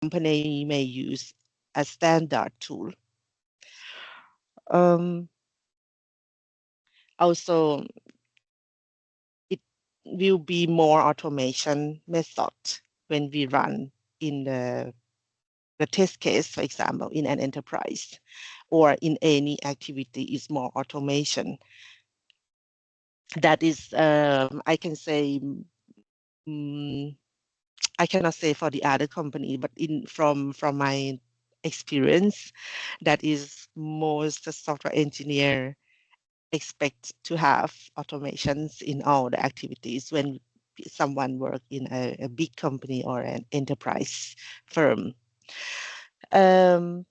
company may use a standard tool. Also, it will be more automation method when we run in the test case, for example, in an enterprise or in any activity is more automation. That is, I can say, I cannot say for the other company, but from my experience, that is most software engineer expect to have automations in all the activities when someone work in a big company or an enterprise firm. And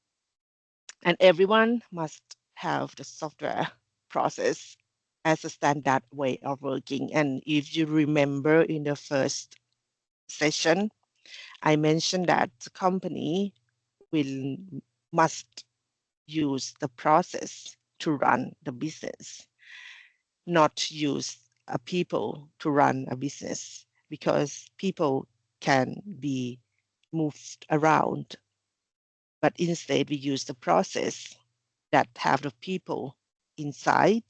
everyone must have the software process as a standard way of working. And if you remember in the first session, I mentioned that the company must use the process to run the business, not use people to run a business, because people can be moved around. But instead, we use the process that have the people inside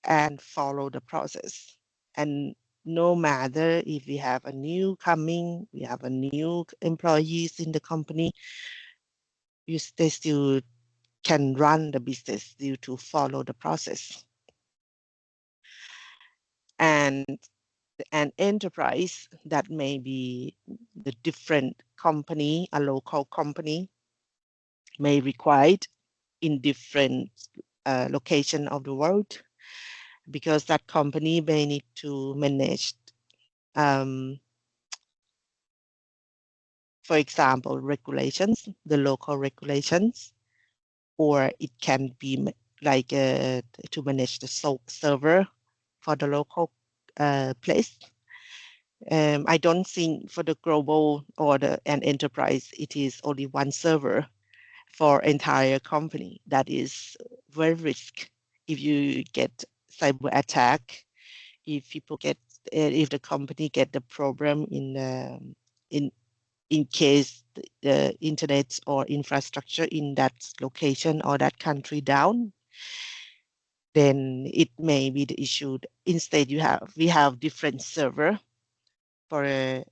and follow the process. And no matter if we have a new coming, we have a new employees in the company, they still can run the business due to follow the process. And an enterprise that may be the different company, a local company may require in different location of the world, because that company may need to manage, for example, regulations, the local regulations, or it can be like to manage the server for the local place. I don't think for the global or an enterprise, it is only one server for entire company. That is very risk. If you get cyber attack, if people get, if the company get the problem in case the internet or infrastructure in that location or that country down, then it may be the issue. Instead, we have different server for a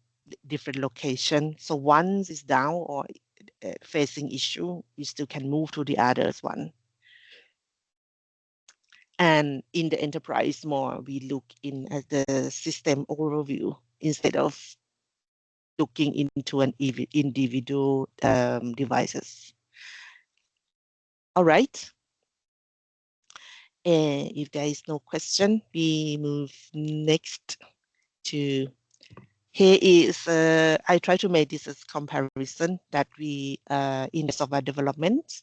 different location. So once is down or facing issue, you still can move to the others one. And in the enterprise more, we look in at the system overview instead of looking into an individual devices. All right. If there is no question, we move next to, here is, I try to make this as comparison that we, in the software development,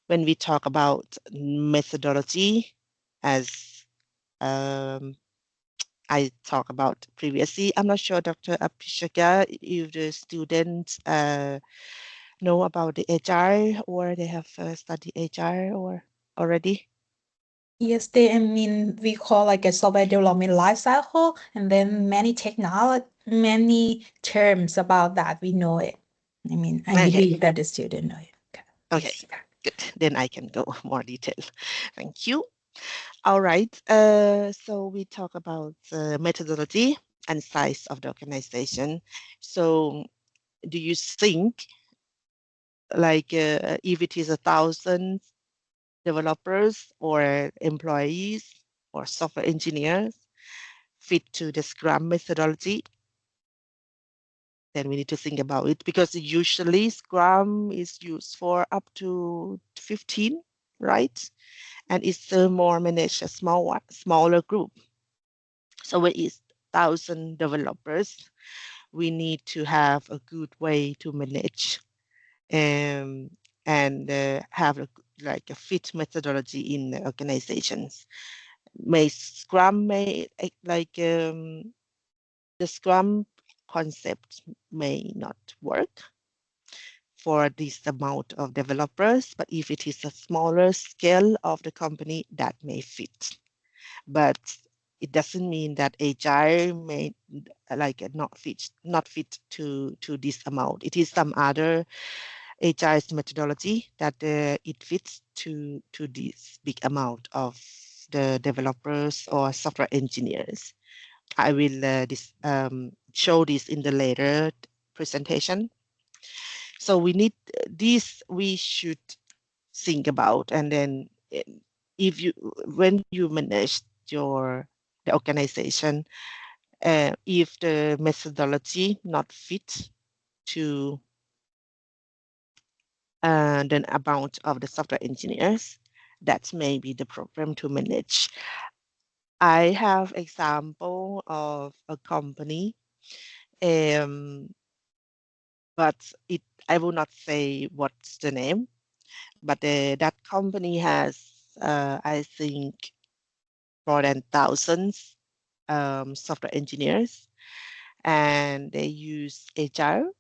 when we talk about methodology, as I talked about previously. I'm not sure, Dr. Apishaka, if the students know about the Agile or they have studied Agile or already. Yes, we call like a software development life cycle, and then many terms about that. We know it. I believe that the student know it. Okay, yes. Good. Then I can go more detail. Thank you. All right. So we talk about methodology and size of the organization. So do you think, like, if it is 1,000 developers or employees or software engineers fit to the Scrum methodology, then we need to think about it, because usually Scrum is used for up to 15, right? And it's more managed a smaller group. So when it's 1,000 developers, we need to have a good way to manage and have like a fit methodology in the organizations. Scrum may like the Scrum concept may not work for this amount of developers, but if it is a smaller scale of the company, that may fit. But It doesn't mean that agile may like not fit to this amount. It is some other agile methodology that it fits to this big amount of the developers or software engineers. I will show this in the later presentation. So we need this. We should think about, and then if you when you manage your the organization, if the methodology not fit to the amount of the software engineers, that may be the problem to manage. I have example of a company, um, but I will not say what's the name, but that company has, I think, more than thousands software engineers, and they use Agile.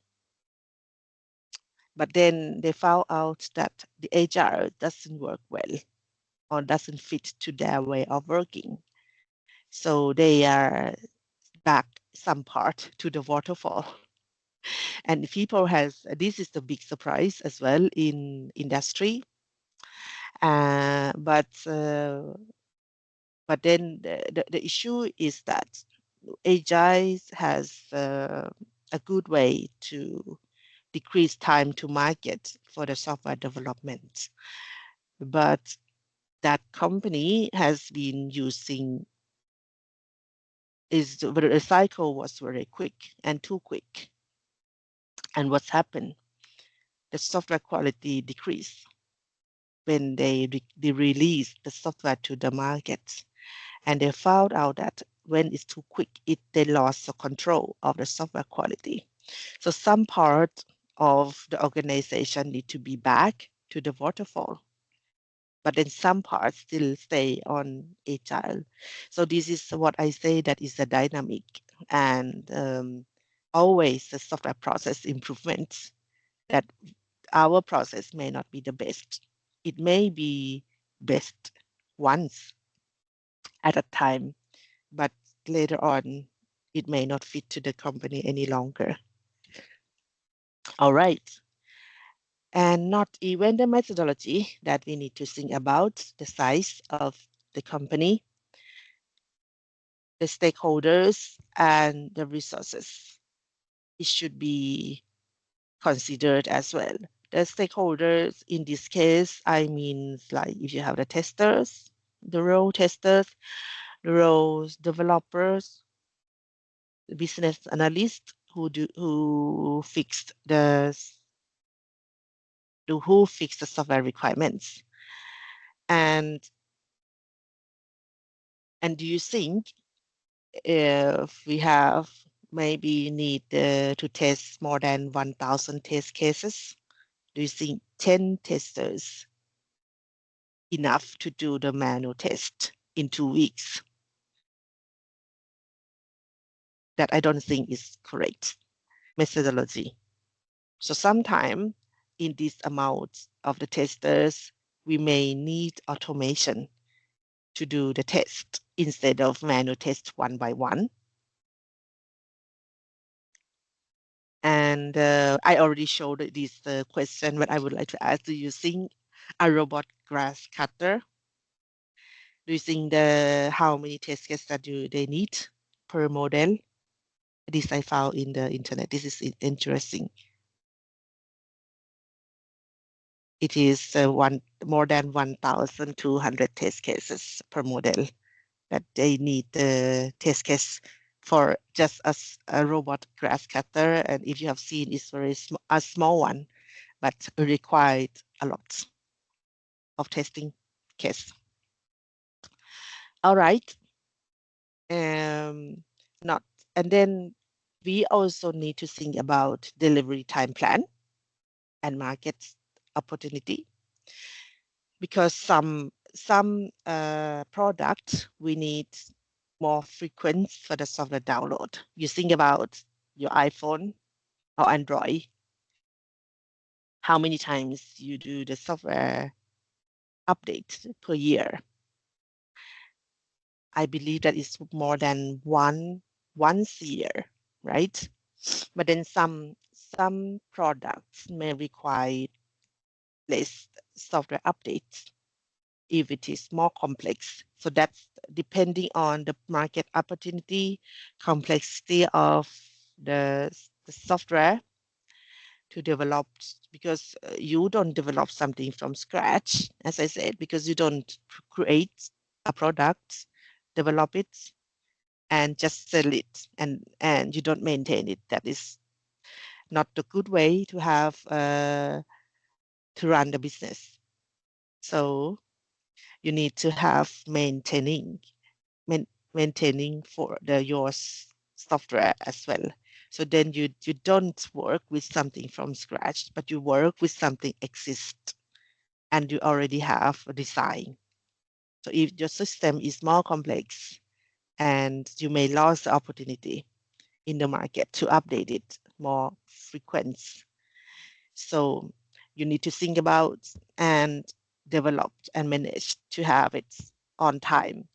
But then they found out that the Agile doesn't work well or doesn't fit to their way of working. So they are back some part to the waterfall. And people has this is the big surprise as well in industry. Uh, but uh, but then the issue is that Agile has a good way to decrease time to market for the software development. But that company has been using is the cycle was very quick and too quick. And what's happened? The software quality decreased when they release the software to the market. And they found out that when it's too quick, they lost the control of the software quality. So some part of the organization need to be back to the waterfall, but then some parts still stay on agile. So this is what I say that is a dynamic and always the software process improvements that our process may not be the best. It may be best once at a time, but later on, it may not fit to the company any longer. All right. And not even the methodology that we need to think about, the size of the company, the stakeholders, and the resources. It should be considered as well. The stakeholders in this case, I mean, like if you have the testers, the role testers, the roles developers, the business analysts who fix the software requirements. And do you think if we have maybe need to test more than 1,000 test cases, do you think 10 testers enough to do the manual test in 2 weeks? That I don't think is correct methodology. So sometime in this amount of the testers, we may need automation to do the test instead of manual test one by one. And I already showed this question, but I would like to ask, do you think a robot grass cutter, do you think how many test cases that they need per model? This I found in the internet. This is interesting. It is more than 1,200 test cases per model that they need the test case for just as a robot grass cutter. And if you have seen, it's a small one, but required a lot of testing case. All right. Um, not and then we also need to think about delivery time plan and market opportunity, because some products we need more frequent for the software download. You think about your iPhone or Android, how many times you do the software update per year. I believe that it's more than once a year, right? But then some products may require less software updates if it is more complex. So that's depending on the market opportunity, complexity of the software to develop, because you don't develop something from scratch, as I said, because you don't create a product, develop it, and just sell it, and you don't maintain it. That is not the good way to have to run the business. So you need to have maintaining for your software as well. So then you don't work with something from scratch, but you work with something exist and you already have a design. So if your system is more complex and you may lose the opportunity in the market to update it more frequent. So you need to think about and develop and manage to have it on time.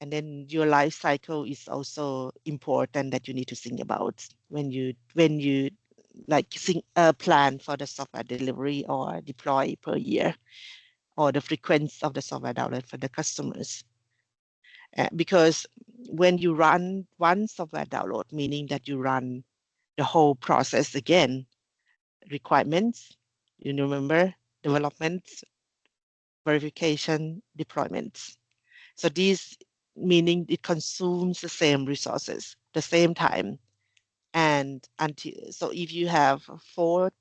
And then your life cycle is also important that you need to think about when you like think plan for the software delivery or deploy per year, or the frequency of the software download for the customers. Because when you run one software download, meaning that you run the whole process again, requirements, you remember, development, verification, deployments. So these meaning it consumes the same resources, the same time. And until so if you have 4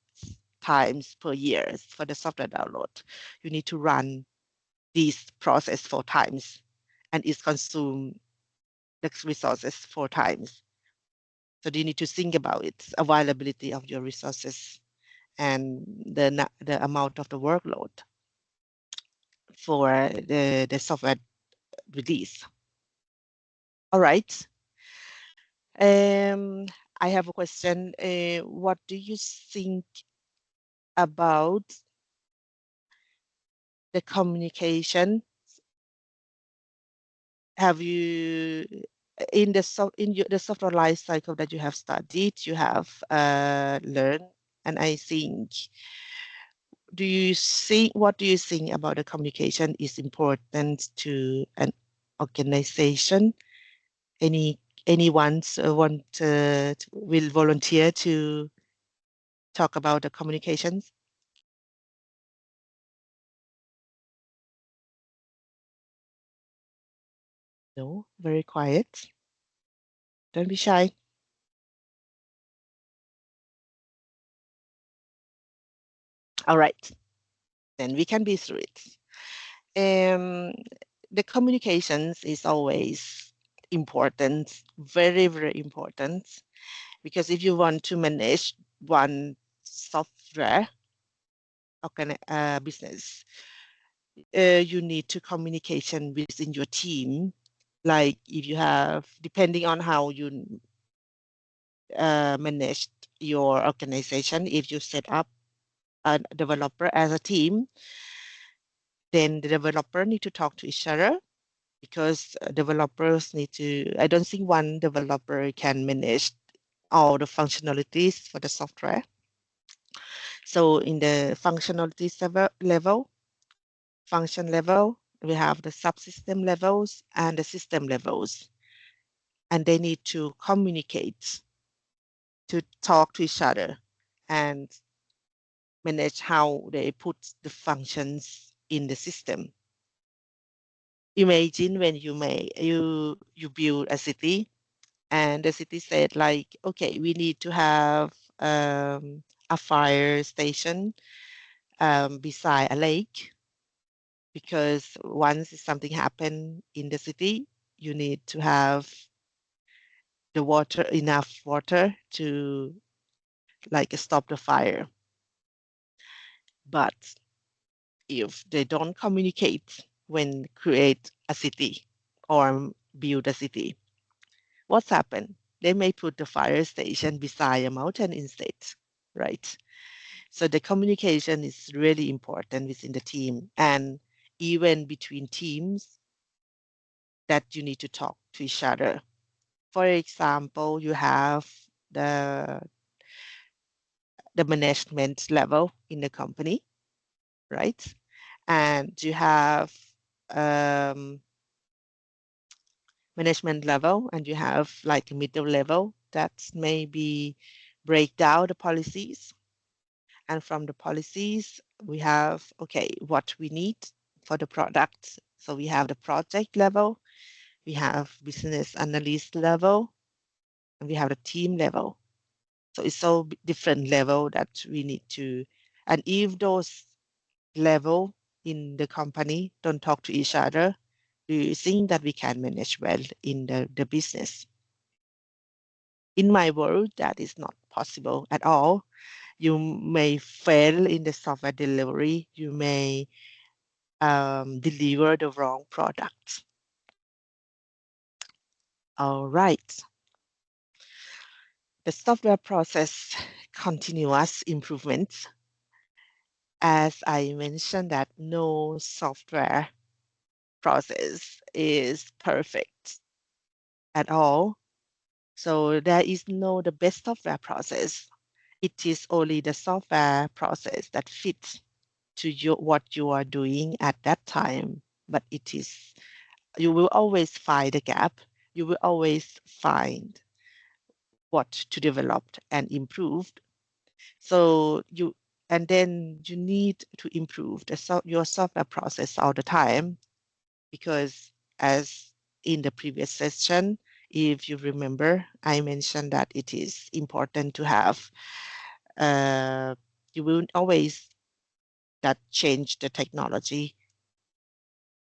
times per year for the software download, you need to run this process 4 times, and it's consume the resources 4 times. So you need to think about it, availability of your resources and the amount of the workload for the software release. All right. Um, I have a question. What do you think about the communication? Have you the software life cycle that you have studied, you have learned, and I think, what do you think about the communication is important to an organization? Any anyone will volunteer to talk about the communications? No, very quiet. Don't be shy. All right, then we can be through it. Um, the communications is always important, very, very important, because if you want to manage one software business, you need to communication within your team. Like if you have, depending on how you manage your organization, if you set up a developer as a team, then the developer need to talk to each other, because developers need to, I don't think one developer can manage all the functionalities for the software. So in the functionalities function level, we have the subsystem levels and the system levels, and they need to communicate, to talk to each other and manage how they put the functions in the system. Imagine when you build a city, and the city said like, okay, we need to have a fire station beside a lake, because once something happen in the city, you need to have enough water to like stop the fire. But if they don't communicate when create a city or build a city, what's happened? They may put the fire station beside a mountain instead, right? So the communication is really important within the team, and even between teams, that you need to talk to each other. For example, you have the the management level in the company, right? And you have um, management level, and you have like a middle level that maybe break down the policies. And from the policies, we have, okay, what we need for the product. So we have the project level, we have business analyst level, and we have the team level. So it's so different level that we need to, and if those level in the company don't talk to each other, do you think that we can manage well in the business? In my world, that is not possible at all. You may fail in the software delivery. You may deliver the wrong products. All right. The software process continuous improvements. As I mentioned that no software process is perfect at all. So there is no the best software process. It is only the software process that fits to what you are doing at that time. But it is, you will always find a gap. You will always find what to develop and improve. So you, and then you need to improve your software process all the time, because as in the previous session, if you remember, I mentioned that it is important to have, uh, you will always that change the technology,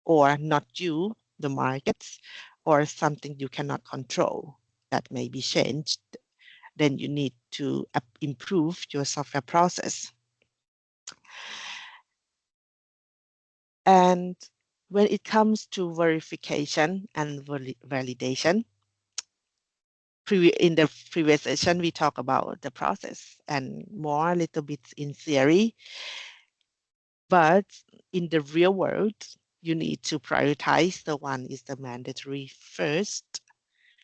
or not you, the markets, or something you cannot control that may be changed, then you need to improve your software process. And when it comes to verification and validation, in the previous session, we talked about the process and more a little bit in theory, but in the real world, you need to prioritize. The one is the mandatory first.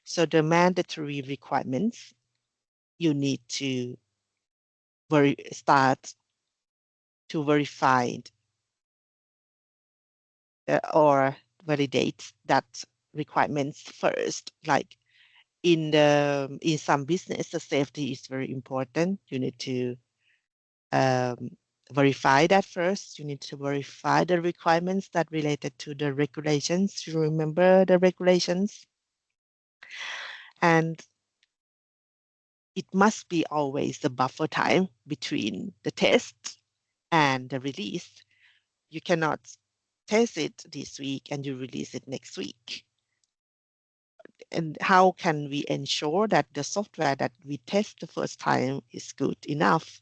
So the mandatory requirements, you need to start to verify or validate that requirements first. Like in some business, the safety is very important. You need to um, verify that first. You need to verify the requirements that related to the regulations. You remember the regulations, and it must be always the buffer time between the test and the release. You cannot test it this week and you release it next week. And how can we ensure that the software that we test the first time is good enough?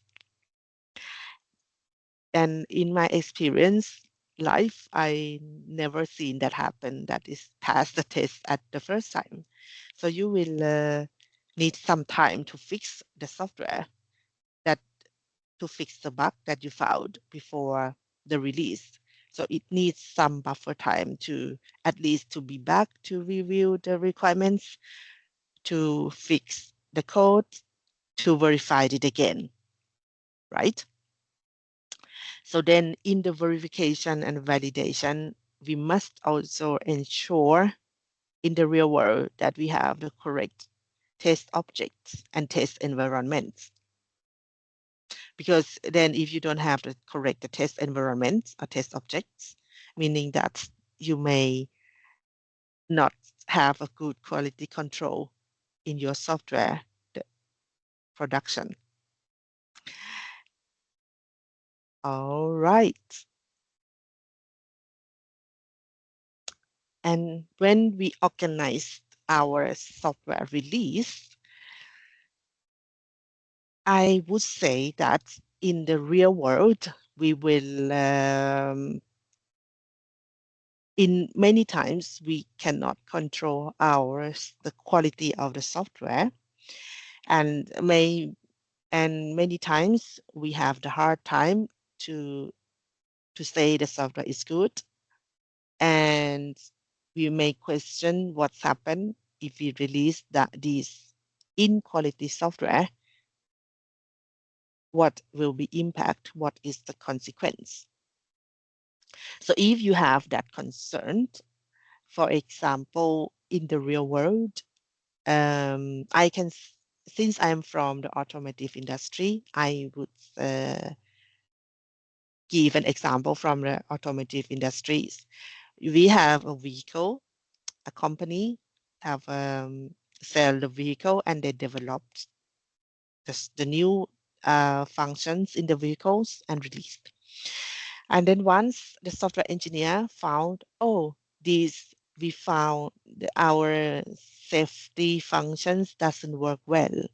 And in my experience, life, I never seen that happen, that is pass the test at the first time. So you will need some time to fix the software, that to fix the bug that you found before the release. So it needs some buffer time to at least to be back to review the requirements, to fix the code, to verify it again, right? So then in the verification and validation, we must also ensure in the real world that we have the correct test objects and test environments. Because then if you don't have the correct test environment or test objects, meaning that you may not have a good quality control in your software production. All right. And when we organize our software release, I would say that in the real world, we will in many times we cannot control the quality of the software, and many times we have the hard time to say the software is good, and we may question what's happened if we release these in-quality software, what will be impact, what is the consequence. So if you have that concern, for example, in the real world, I can, since I'm from the automotive industry, I would give an example from the automotive industries. We have a vehicle, a company have sell the vehicle and they developed the new functions in the vehicles and released. And then once the software engineer found, oh, these we found our safety functions doesn't work well.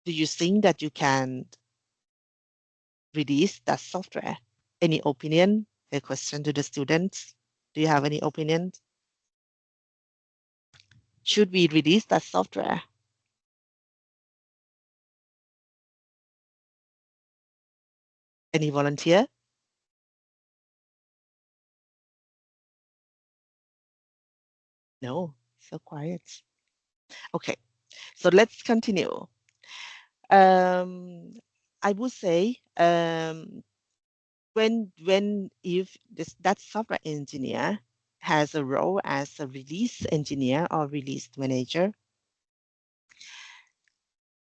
Do you think that you can release that software? Any opinion? A question to the students. Do you have any opinion? Should we release that software? Any volunteer? No, so quiet. Okay, so let's continue. Um, I would say when if that software engineer has a role as a release engineer or release manager,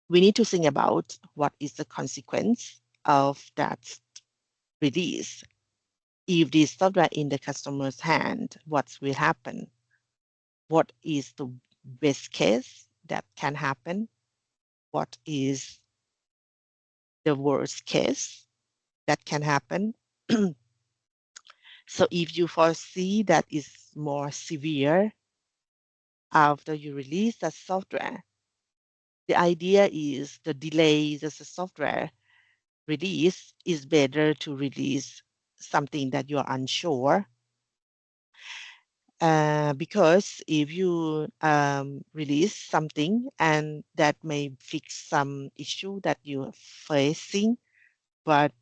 we need to think about what is the consequence of that release. If the software in the customer's hand, what will happen? What is the best case that can happen? What is the worst case that can happen? So if you foresee that is more severe after you release that software, the idea is the delay the software release is better to release something that you are unsure. Because if you release something and that may fix some issue that you're facing, but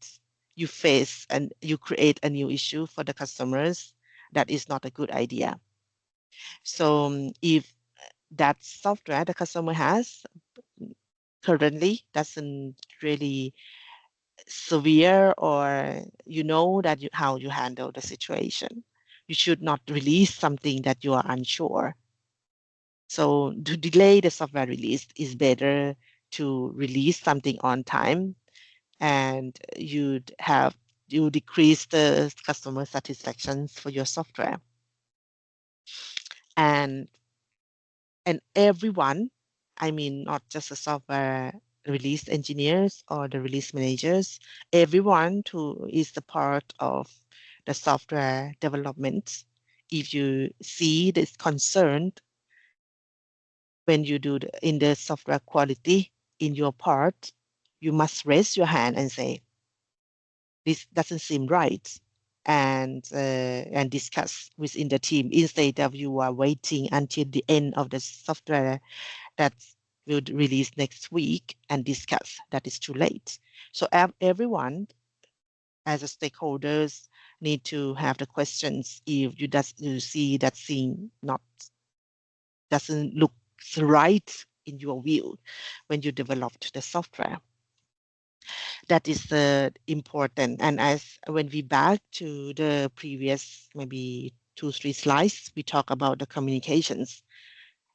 you face and you create a new issue for the customers, that is not a good idea. So if that software the customer has currently doesn't really severe or you know that how you handle the situation, you should not release something that you are unsure. So to delay the software release is better to release something on time, and you decrease the customer satisfaction for your software. And everyone, I mean, not just the software release engineers or the release managers, everyone who is the part of the software development, if you see this concern when you do in the software quality in your part, you must raise your hand and say, this doesn't seem right, and discuss within the team instead of you are waiting until the end of the software that will release next week and discuss. That is too late. So everyone as a stakeholders need to have the questions if you see that thing not doesn't look right in your view when you developed the software. That is important. And as when we back to the previous maybe 2, 3 slides, we talk about the communications.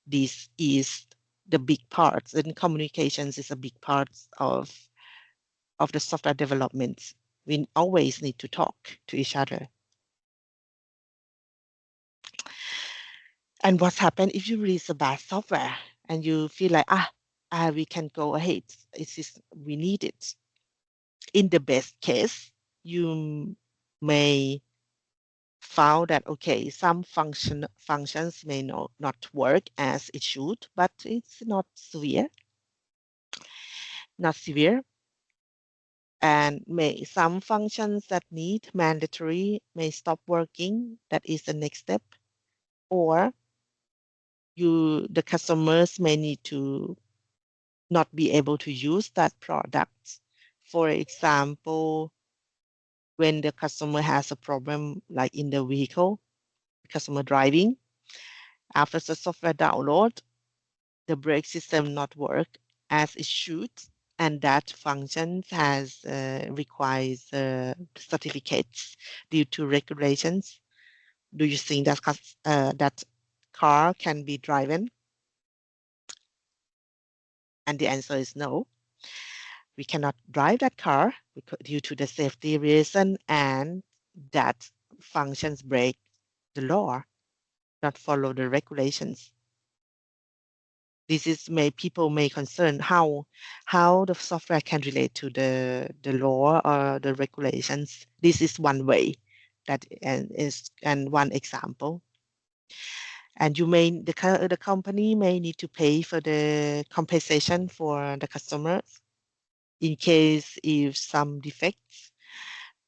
This is the big parts, and communications is a big part of the software development. We always need to talk to each other. And what's happened if you release a bad software and you feel like, we can go ahead. It's just, we need it. In the best case, you may found that, okay, some functions may not work as it should, but it's not severe. And some functions that need mandatory may stop working. That is the next step. Or the customers may need to not be able to use that product. For example, when the customer has a problem like in the vehicle, customer driving. After the software download, the brake system not work as it should, and that function has requires certificates due to regulations. Do you think that that car can be driven? And the answer is no. We cannot drive that car due to the safety reason, and that functions break the law, not follow the regulations. This is people may concern how the software can relate to the law or the regulations. This is one way that and one example. And the company may need to pay for the compensation for the customers in case if some defects.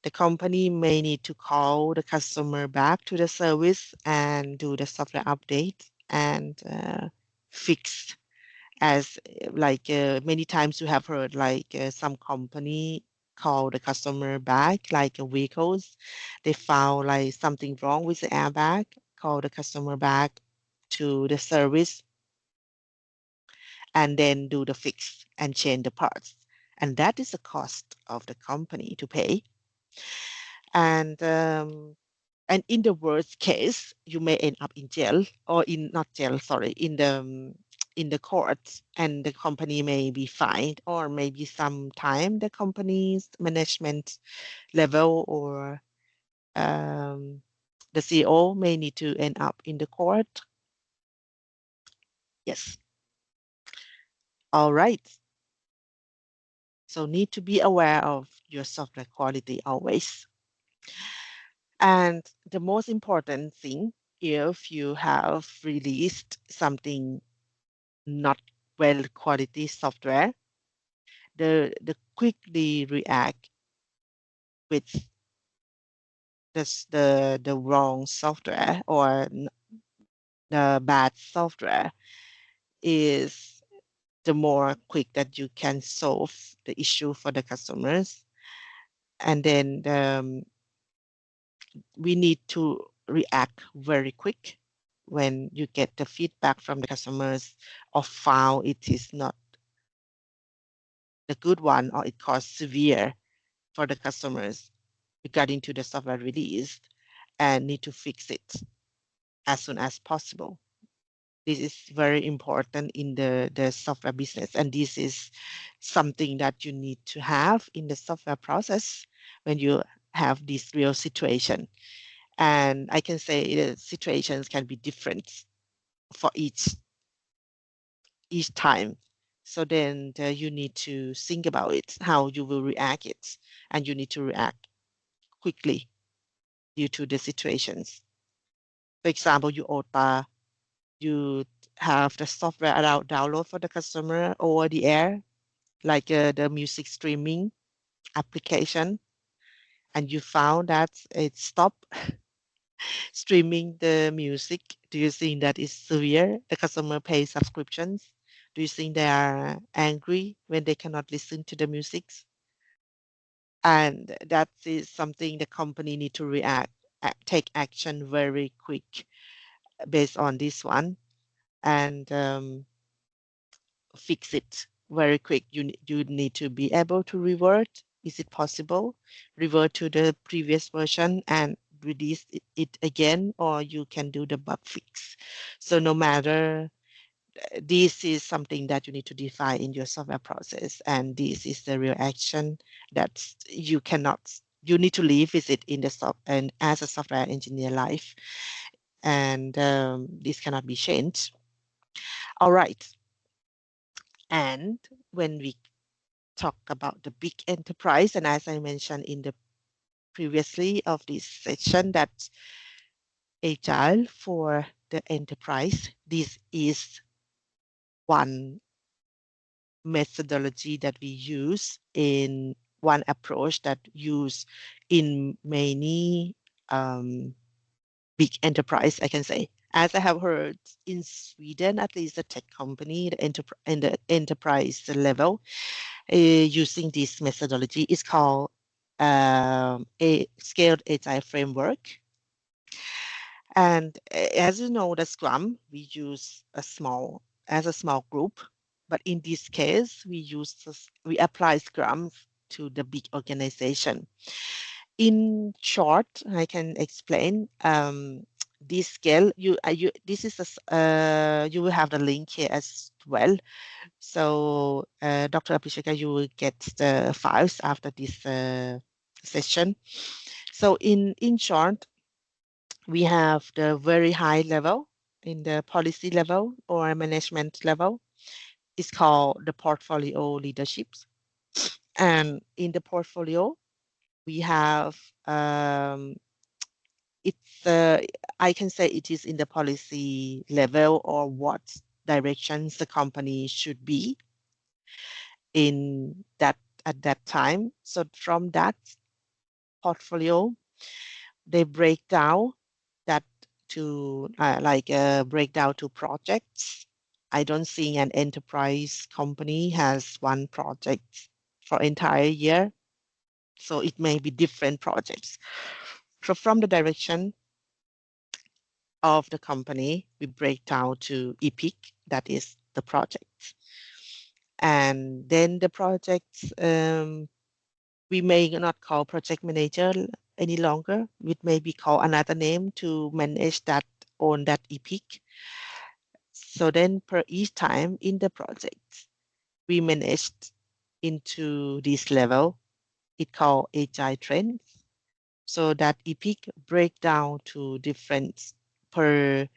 The company may need to call the customer back to the service and do the software update and fix as like many times you have heard like some company call the customer back like vehicles. They found like something wrong with the airbag, call the customer back to the service and then do the fix and change the parts. And that is the cost of the company to pay. And and in the worst case, you may end up in jail or in not jail, sorry, in the court, and the company may be fined, or maybe sometime the company's management level or the CEO may need to end up in the court. Yes. All right. So need to be aware of your software quality always. And the most important thing, if you have released something not well quality software, the quickly react with the wrong software or the bad software is the more quick that you can solve the issue for the customers. And then we need to react very quick when you get the feedback from the customers of how it is not the good one or it caused severe for the customers regarding to the software release and need to fix it as soon as possible. This is very important in the software business, and this is something that you need to have in the software process when you have this real situation. And I can say the situations can be different for each time. So then you need to think about it, how you will react it, and you need to react quickly due to the situations. For example, you have the software download for the customer over the air, like the music streaming application, and you found that it stopped streaming the music. Do you think that is severe? The customer pays subscriptions. Do you think they are angry when they cannot listen to the music? And that is something the company need to react, take action very quick based on this one, and fix it very quick. You need to be able to revert. Is it possible? Revert to the previous version and release it again, or you can do the bug fix. So no matter, this is something that you need to define in your software process, and this is the real action that you need to live with it in the and as a software engineer life, and this cannot be changed. All right. And when we talk about the big enterprise, and as I mentioned in the previously of this section, that agile for the enterprise, this is one methodology that we use in one approach that used in many big enterprise, I can say. As I have heard in Sweden, at least the tech company, in the enterprise level, using this methodology is called a scaled agile framework. And as you know, the Scrum, we use as a small group, but in this case, we apply Scrum to the big organization. In short, I can explain this scale. This is you will have the link here as well. So, Dr. Abhisheka, you will get the files after this session. So, in short, we have the very high level in the policy level or management level. It's called the portfolio leadership. And in the portfolio, we have it's I can say it is in the policy level or what directions the company should be in that at that time. So from that portfolio, they break down that to break down to projects. I don't think an enterprise company has one project for entire year. So it may be different projects. So from the direction of the company, we break down to EPIC, that is the project. And then the projects, we may not call project manager any longer. It may be called another name to manage that on that EPIC. So then per each time in the project, we managed into this level. It called agile trends. So that EPIC break down to different per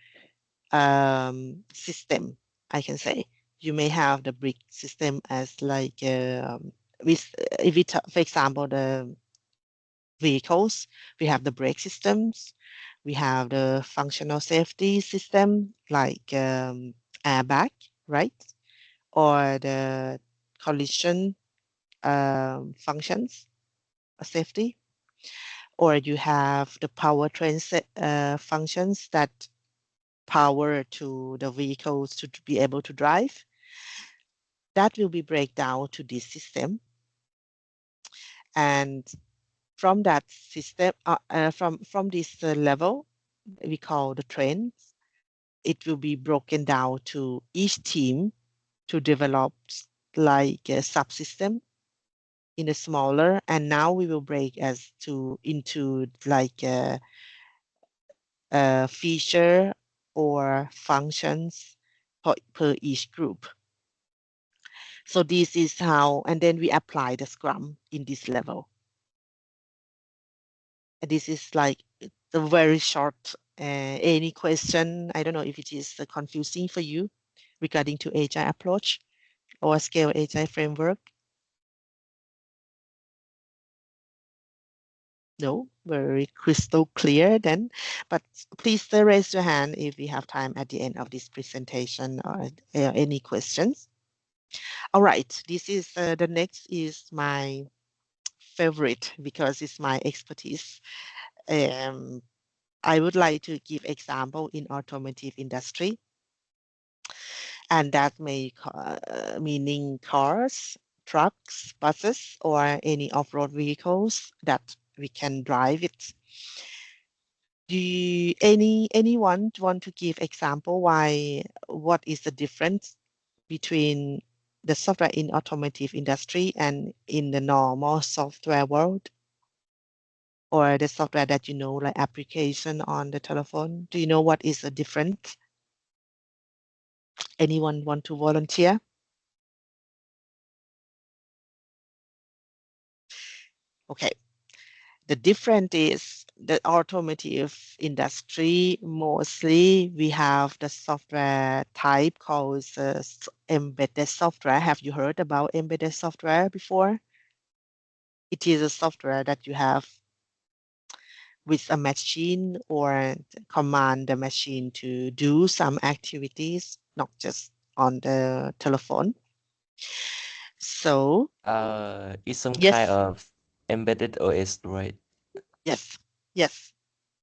system, I can say. You may have the brick system as like with if we for example the vehicles, we have the brake systems, we have the functional safety system like airbag, right? Or the collision functions safety, or you have the powertrain functions that power to the vehicles to be able to drive. That will be break down to this system. And from that system, from this level, we call the trends, it will be broken down to each team to develop like a subsystem in a smaller, and now we will break as to into like a feature or functions per each group. So this is how, and then we apply the Scrum in this level. And this is like the very short. Any question? I don't know if it is confusing for you regarding to Agile approach or Scale Agile framework. No, very crystal clear then. But please raise your hand if we have time at the end of this presentation or any questions. All right, this is the next is my favorite because it's my expertise. Um, I would like to give example in automotive industry, and that may meaning cars, trucks, buses, or any off-road vehicles that we can drive it. Anyone want to give example why what is the difference between the software in automotive industry and in the normal software world? Or the software that you know, like application on the telephone? Do you know what is the difference? Anyone want to volunteer? Okay. The difference is the automotive industry, mostly we have the software type called embedded software. Have you heard about embedded software before? It is a software that you have with a machine or command the machine to do some activities, not just on the telephone. So, It's some kind yes, of embedded OS, right? yes, yes,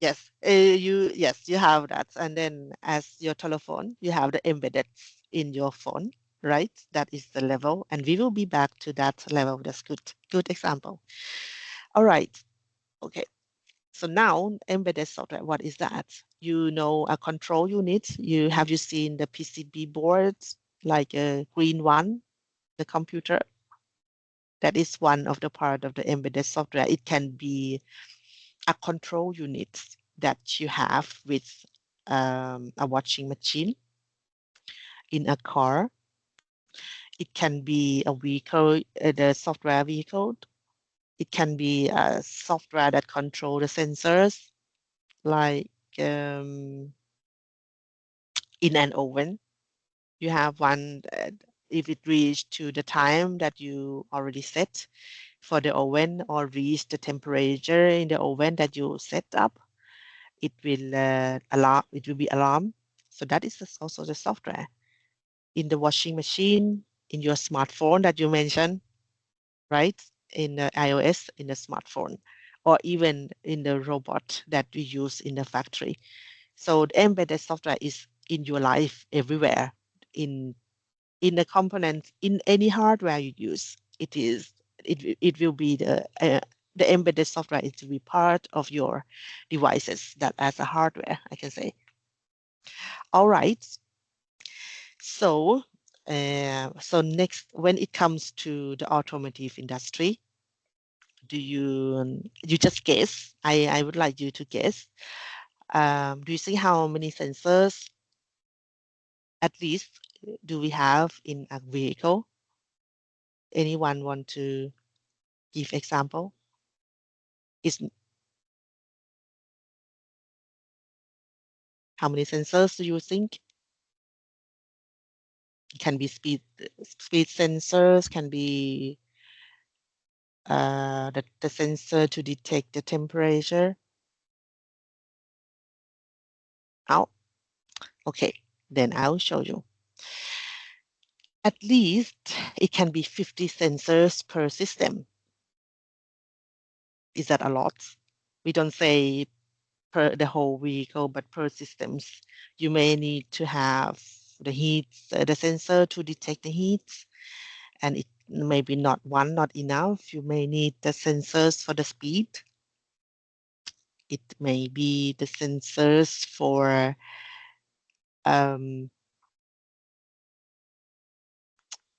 yes. Yes, you have that, and then as your telephone, you have the embedded in your phone, right? That is the level, and we will be back to that level. That's good example. All right, okay. So now embedded software, what is that? you know, a control unit. Have you seen the PCB boards, like a green one, the computer? That is one of the part of the embedded software. It can be a control unit that you have with a washing machine in a car. It can be a vehicle, the software vehicle. It can be a software that control the sensors, like in an oven. You have one that if it reach to the time that you already set for the oven or reach the temperature in the oven that you set up, it will alarm. It will be alarm. So that is also the software in the washing machine, in your smartphone that you mentioned, right? In the iOS, in the smartphone, or even in the robot that we use in the factory. So the embedded software is in your life everywhere, in the components, in any hardware you use. It will be the embedded software. It will be part of your devices that as a hardware, I can say. All right. So, so next, when it comes to the automotive industry, do you just guess? I would like you to guess. Do you see how many sensors at least do we have in a vehicle? Anyone want to give example? Is how many sensors do you think? It can be speed sensors, can be the sensor to detect the temperature. Oh, okay. Then I'll show you. At least it can be 50 sensors per system. Is that a lot? We don't say per the whole vehicle, but per systems. You may need to have the heat, the sensor to detect the heat, and it maybe not one, not enough. You may need the sensors for the speed. It may be the sensors for um,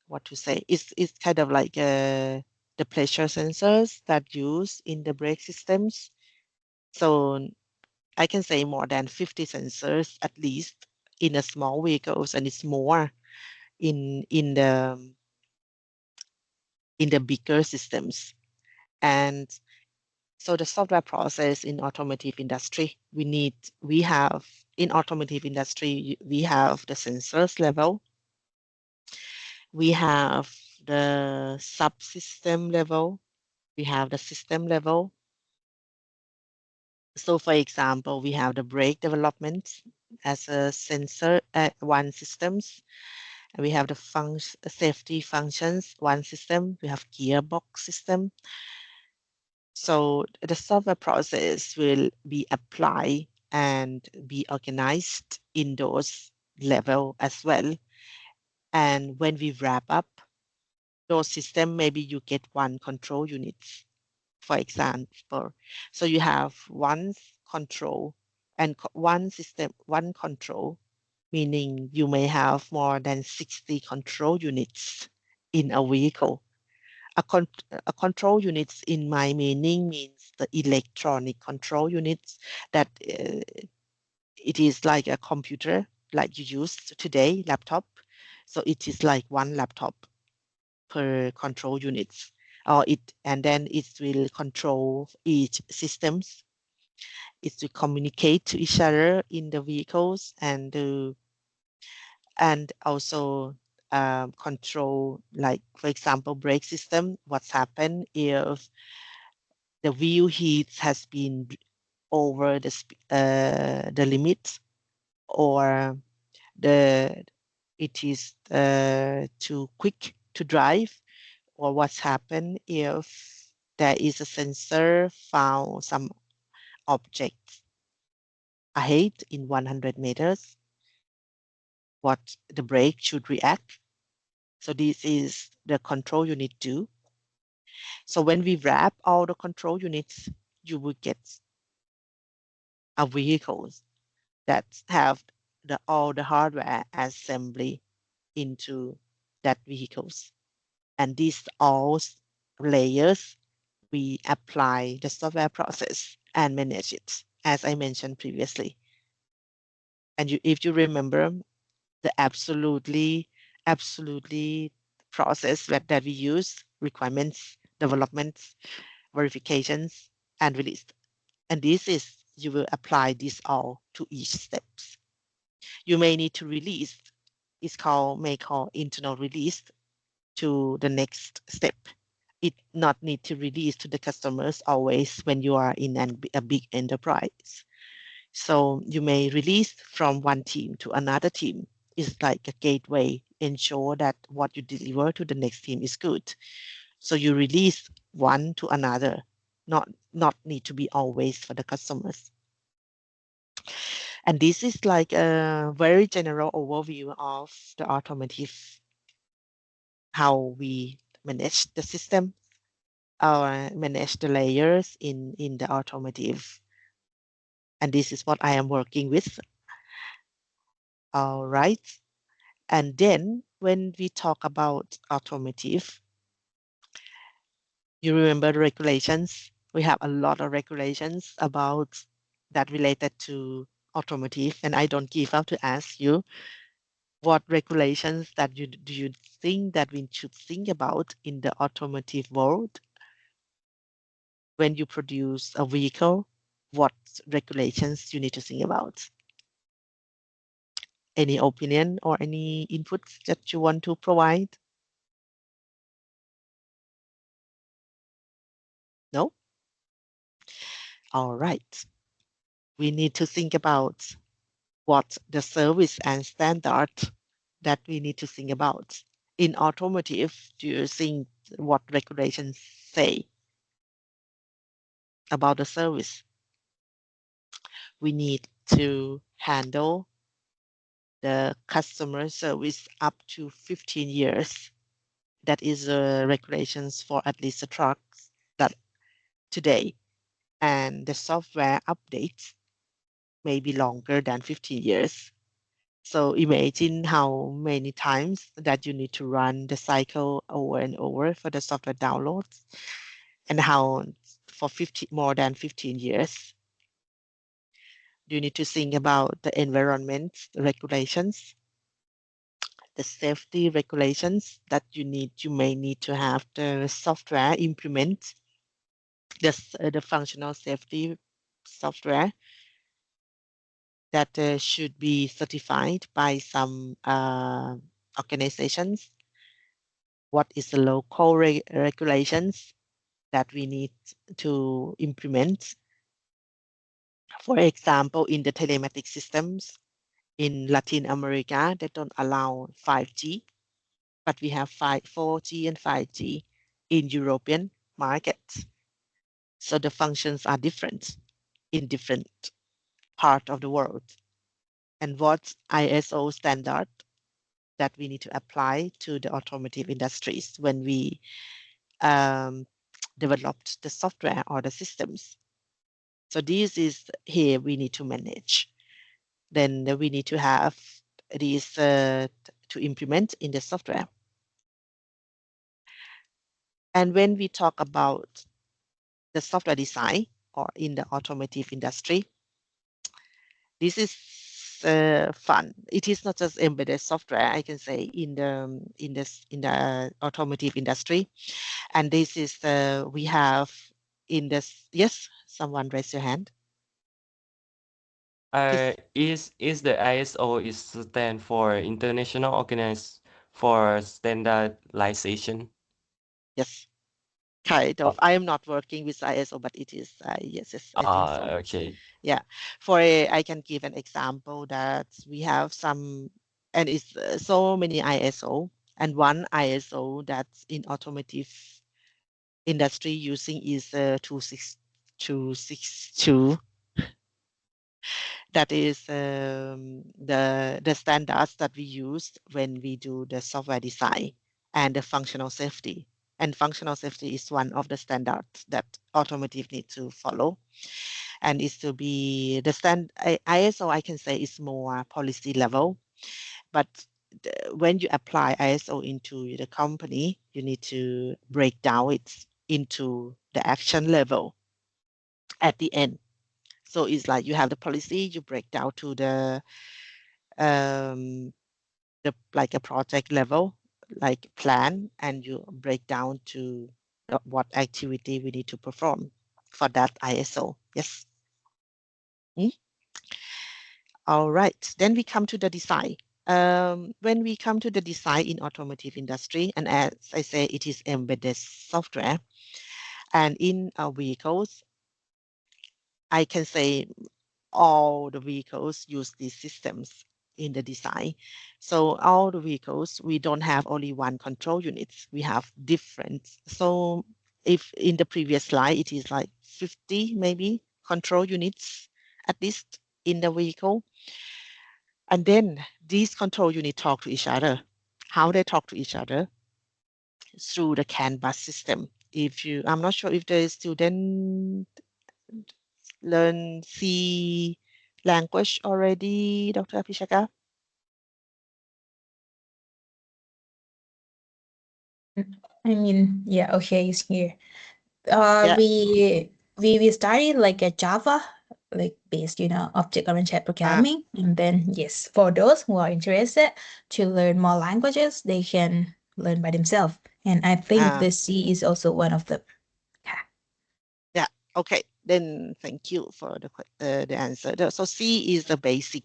what to say. It's kind of like the pressure sensors that use in the brake systems. So I can say more than 50 sensors at least in a small vehicles, and it's more in the bigger systems. And so the software process in automotive industry, we have in automotive industry, we have the sensors level, we have the subsystem level, we have the system level. So for example, we have the brake development as a sensor one systems. And we have the safety functions one system. We have gearbox system. So the software process will be applied and be organized in those level as well. And when we wrap up those system, maybe you get one control unit, for example. So you have one control and one system, one control, meaning you may have more than 60 control units in a vehicle. A control units in my meaning means the electronic control units that it is like a computer like you use today, laptop. So it is like one laptop per control units. And then it will control each systems. It will communicate to each other in the vehicles and also control, like for example, brake system. What's happened if the wheel heat has been over the limit, or the it is too quick to drive, or what's happened if there is a sensor found some object ahead in 100 meters, what the brake should react. So this is the control unit do. So when we wrap all the control units, you will get a vehicle. that have all the hardware assembly into that vehicles. And these all layers, we apply the software process and manage it, as I mentioned previously. And if you remember, the absolutely process that we use, requirements, developments, verifications, and release. And this is, you will apply this all to each steps. You may need to release, may call internal release to the next step. It not need to release to the customers always when you are in a big enterprise. So you may release from one team to another team. It's like a gateway, ensure that what you deliver to the next team is good. So you release one to another, not need to be always for the customers. And this is like a very general overview of the automotive, how we manage the system or manage the layers in the automotive. And this is what I am working with. All right. And then when we talk about automotive, you remember the regulations. We have a lot of regulations about that related to automotive. And I don't give up to ask you what regulations that do you think that we should think about in the automotive world when you produce a vehicle? What regulations you need to think about? Any opinion or any inputs that you want to provide? No? All right. We need to think about what the service and standard that we need to think about. In automotive, do you think what regulations say about the service? We need to handle the customer service up to 15 years. That is regulations for at least the trucks that today. And the software updates may be longer than 15 years. So imagine how many times that you need to run the cycle over and over for the software downloads, and how for more than 15 years. You need to think about the environment regulations, the safety regulations that you may need to have the software implement the functional safety software that should be certified by some organizations. What is the local regulations that we need to implement? For example, in the telematic systems in Latin America, they don't allow 5G, but we have 4G and 5G in European markets. So the functions are different in different part of the world. And what ISO standard that we need to apply to the automotive industries when we developed the software or the systems. So this is here we need to manage. Then we need to have these to implement in the software. And when we talk about the software design or in the automotive industry, this is fun. It is not just embedded software, I can say, in the automotive industry. And this is we have in this. Yes, someone raise your hand. Please. Is the ISO is stand for International Organized for Standardization? Yes, kind Oh, of. I am not working with ISO, but it is. Yes, I think so. okay. Yeah. I can give an example that we have some, and it's so many ISO, and one ISO that's in automotive industry using is 26262. That is the standards that we use when we do the software design and the functional safety. And functional safety is one of the standards that automotive need to follow. and it's to be the ISO. I can say is more policy level, but when you apply ISO into the company, you need to break down it into the action level at the end. So it's like you have the policy, you break down to um, like a project level, like plan, and you break down to what activity we need to perform for that ISO. Yes. Mm? All right. Then we come to the design. When we come to the design in automotive industry, and as I say, it is embedded software, and in our vehicles, I can say all the vehicles use these systems in the design. So all the vehicles, we don't have only one control units. We have different. So if in the previous slide, it is like 50 maybe control units at least in the vehicle. And then these control units talk to each other. How they talk to each other? Through the CAN bus system. I'm not sure if the student learn C language already, Dr. Apishaka? I mean, yeah, okay, it's here. Uh, Yeah. we we studied like a Java, like based, object-oriented Uh, programming, and then yes, for those who are interested to learn more languages, they can learn by themselves. And I think uh, the C is also one of them. Yeah. yeah. Okay. Then thank you for the answer. So C is the basic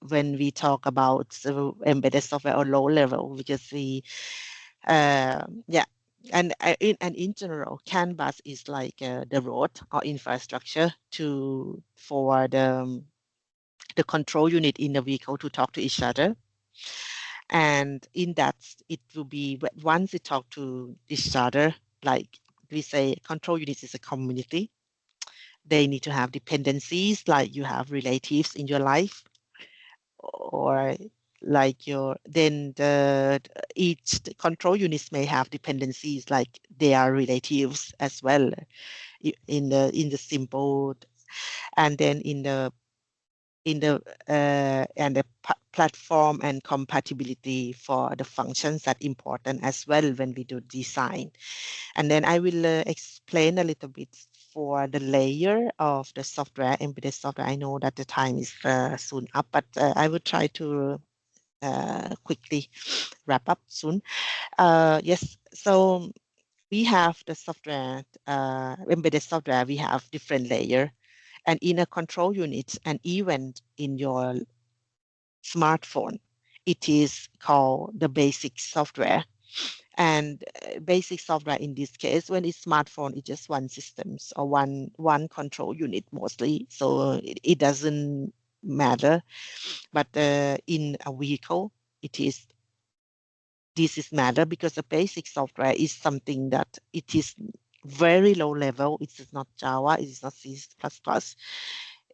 when we talk about embedded software or low level because yeah. And in general, Canvas is like the road or infrastructure for the control unit in the vehicle to talk to each other. And in that, it will be once they talk to each other, like we say, control unit is a community. They need to have dependencies, like you have relatives in your life, or like each control units may have dependencies, like they are relatives as well in the simple, and then and the platform and compatibility for the functions that important as well when we do design. And then I will explain a little bit for the layer of the software, embedded software. I know that the time is soon up, but I will try to quickly wrap up soon. Yes, so we have the software, embedded software, we have different layer. And in a control unit, an event in your smartphone. It is called the basic software. And basic software in this case, when it's smartphone, it's just one systems or one control unit mostly. So it doesn't matter. But in a vehicle, it is this is matter because the basic software is something that it is very low level. It is not Java. It is not C++.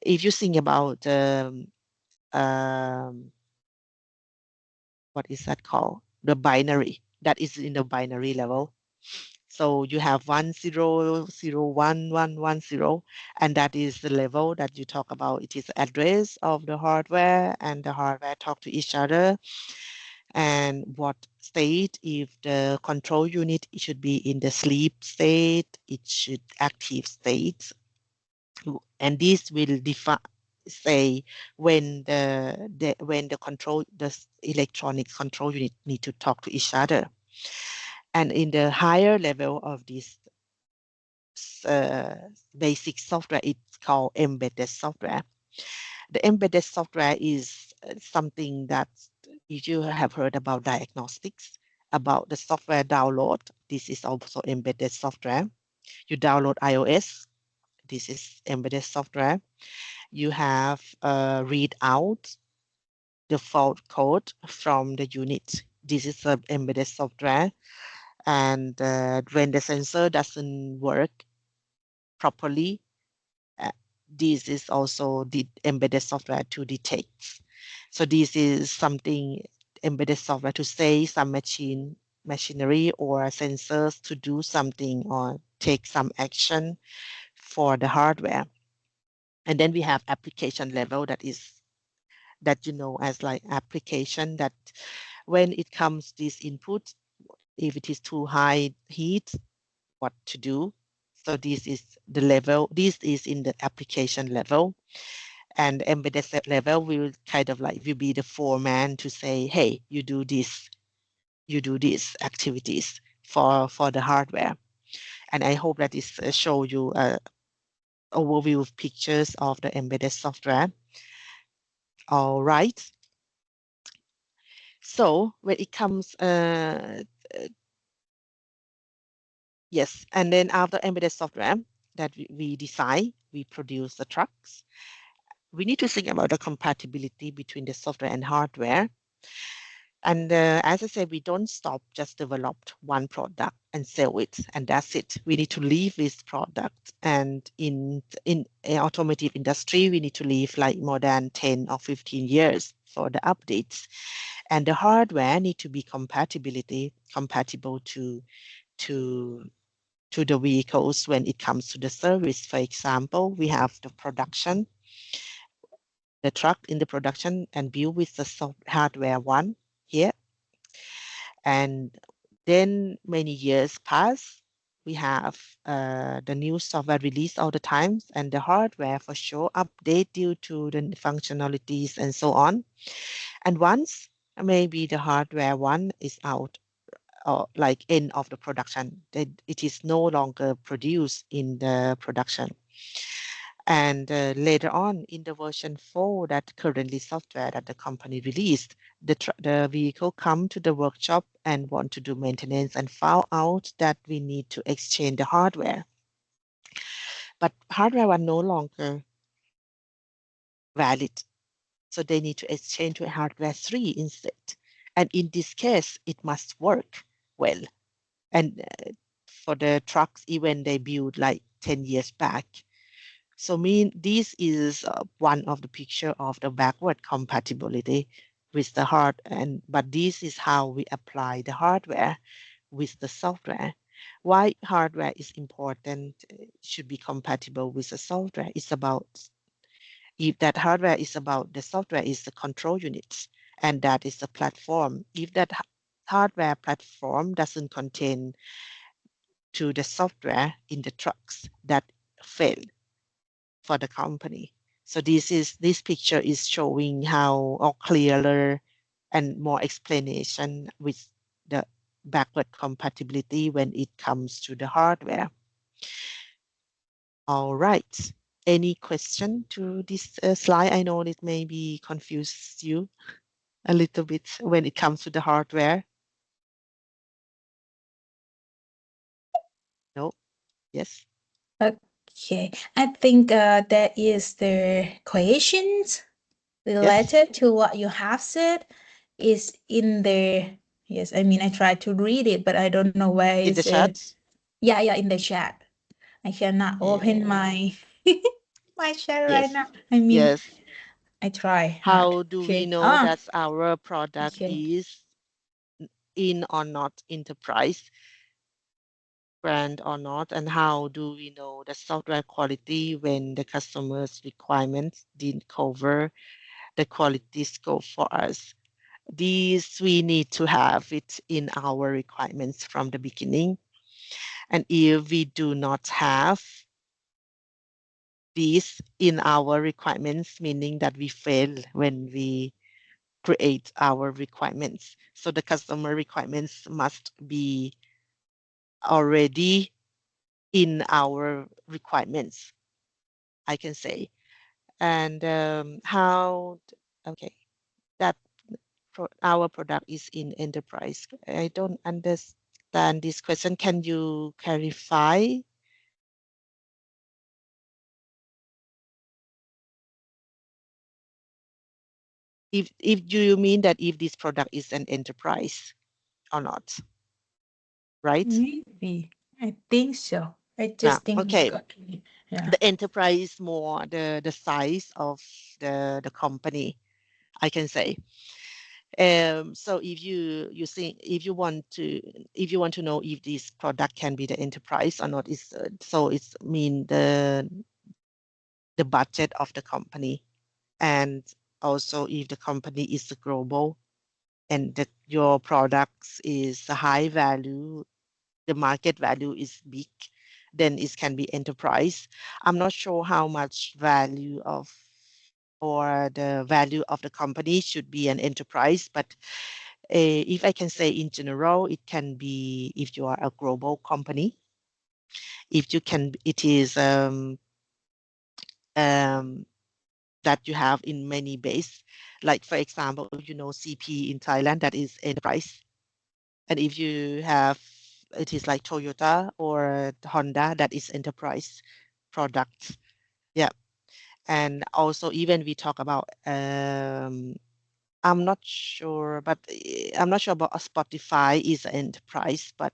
If you think about um, what is that called? The binary that is in the binary level. So you have 1 0 0 1 1 1 0, and that is the level that you talk about. It is the address of the hardware, and the hardware talk to each other. And what state, if the control unit it should be in the sleep state, it should active state, and this will define say when the electronic control unit need to talk to each other. And in the higher level of this uh, basic software, it's called embedded software. The embedded software is something that if you have heard about diagnostics, about the software download, this is also embedded software. You download iOS, this is embedded software. You have read out the fault code from the unit. This is the embedded software. And when the sensor doesn't work properly, uh, this is also the embedded software to detect. So this is something embedded software to say some machinery or sensors to do something or take some action for the hardware. And then we have application level, that is that as like application, that when it comes this input, if it is too high heat, what to do. So this is the level, this is in the application level. And embedded level will kind of like will be the foreman to say, hey, you do this, you do these activities for the hardware. And I hope that is show you a overview of pictures of the embedded software. All right. So when it comes, yes, and then after embedded software that we design, we produce the trucks. We need to think about the compatibility between the software and hardware. And as I said, we don't stop just develop one product and sell it, and that's it. We need to leave this product. And in automotive industry, we need to leave like more than 10 or 15 years for the updates. And the hardware need to be compatible to to the vehicles when it comes to the service. For example, we have the production, the truck in the production and build with the hardware one here. And then many years pass, we have the new software released all the time, and the hardware for sure update due to the functionalities and so on. And once maybe the hardware one is out, or like end of the production, that it is no longer produced in the production. And later on in the version 4 that currently software that the company released, the vehicle come to the workshop and want to do maintenance and found out that we need to exchange the hardware. But hardware are no longer valid. So they need to exchange to hardware 3 instead. And in this case, it must work well. And for the trucks, even they built like 10 years back. So this is one of the picture of the backward compatibility with the but this is how we apply the hardware with the software. Why hardware is important, should be compatible with the software. It's about, if that hardware is about the software is the control units, and that is the platform. If that hardware platform doesn't contain to the software in the trucks, that fail for the company. So this picture is showing how, or clearer and more explanation with the backward compatibility when it comes to the hardware. All right. Any question to this slide? I know it maybe confuse you a little bit when it comes to the hardware. No? Yes? Okay, I think that is the questions Yes? related to what you have said is in the, yes, I mean I tried to read it, but I don't know where In is the it. chat? Yeah, in the chat. I cannot open Yeah. my my chat right Yes. now. I mean, Yes. I try hard. How do we Okay. know Ah, that our product okay. is in or not enterprise brand or not? And how do we know the software quality when the customer's requirements didn't cover the quality scope for us? These we need to have it in our requirements from the beginning. And if we do not have these in our requirements, meaning that we fail when we create our requirements. So the customer requirements must be already in our requirements, I can say. And okay, that our product is in enterprise. I don't understand this question. Can you clarify? If do you mean that if this product is an enterprise or not, right? Maybe. I think so. I Now, just think it's okay, got to be. Yeah. the enterprise more the size of the company, I can say. So if you think if you want to know if this product can be the enterprise or not, is so it's mean the budget of the company, and also if the company is global and that your products is a high value, the market value is big, then it can be enterprise. I'm not sure how much value of or the value of the company should be an enterprise, but if I can say in general, it can be if you are a global company, if you can, it is um, that you have in many base. Like for example, CP in Thailand, that is enterprise. And if you have, it is like Toyota or Honda, that is enterprise products. Yeah. And also even we talk about, I'm not sure, but I'm not sure about Spotify is an enterprise, but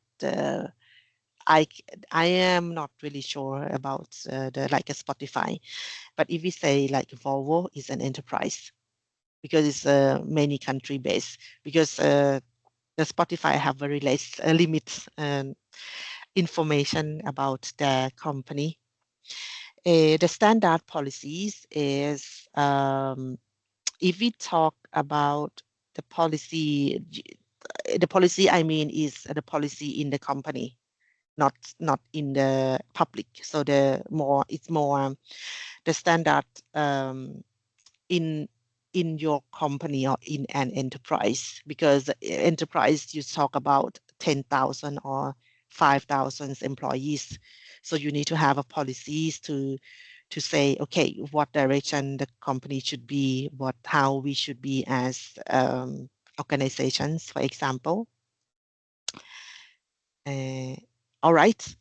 I I am not really sure about the like a Spotify. But if we say like Volvo is an enterprise because it's many country based, because the Spotify have very less limits information about their company. The standard policies is if we talk about the policy, the policy I mean is the policy in the company, not in the public. So it's more the standard in your company or in an enterprise, because enterprise you talk about 10,000 or 5,000 employees, so you need to have a policies to say, okay, what direction the company should be, how we should be as organizations, for example. uh, all right,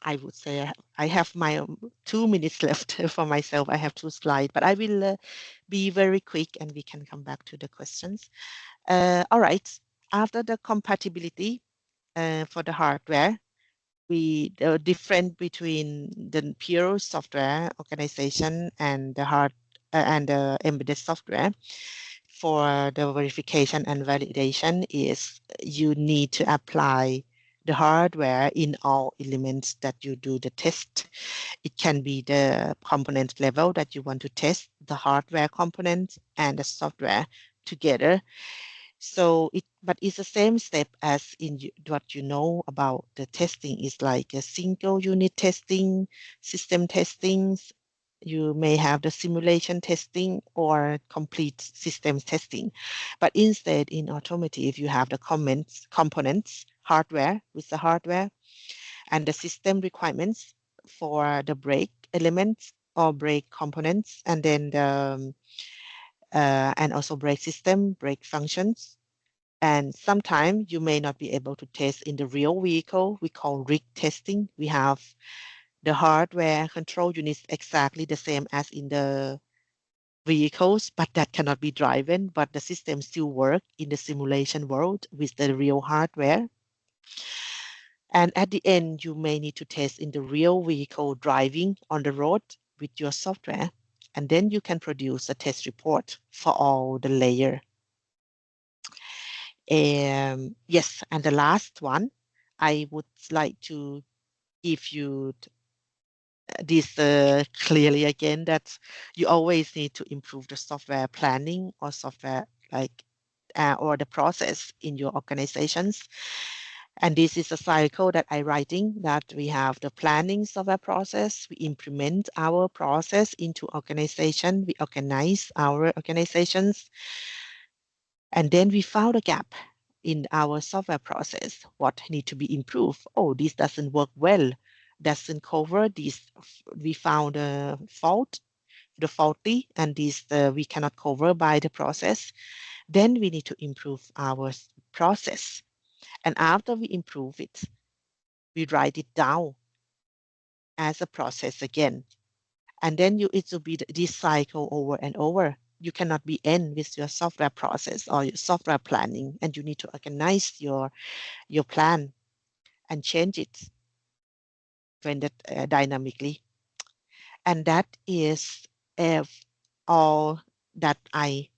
I would say I have my 2 minutes left for myself. I have two slides, but I will be very quick and we can come back to the questions. All right, after the compatibility for the hardware, the difference between the pure software organization and the and the embedded software for the verification and validation is you need to apply the hardware in all elements that you do the test. It can be the component level that you want to test, the hardware component and the software together. So but it's the same step as in what you know about the testing is like a single unit testing, system testings. You may have the simulation testing or complete systems testing. But instead, in automotive, you have the components, hardware with the hardware, and the system requirements for the brake elements or brake components, and then and also brake system, brake functions. And sometimes you may not be able to test in the real vehicle. We call rig testing. We have the hardware control units exactly the same as in the vehicles, but that cannot be driven, but the system still work in the simulation world with the real hardware. And at the end, you may need to test in the real vehicle driving on the road with your software. And then you can produce a test report for all the layer. Yes, and the last one, I would like to give you this clearly again, that you always need to improve the software planning or software like or the process in your organizations. And this is a cycle that I writing, that we have the planning software process, we implement our process into organization, we organize our organizations, and then we found a gap in our software process. What need to be improved? Oh, this doesn't work well. Doesn't cover this. We found a fault, the faulty, and this we cannot cover by the process. Then we need to improve our process. And after we improve it, we write it down as a process again. And then it will be this cycle over and over. You cannot be end with your software process or your software planning, and you need to organize your plan and change it when that dynamically. And that is all that I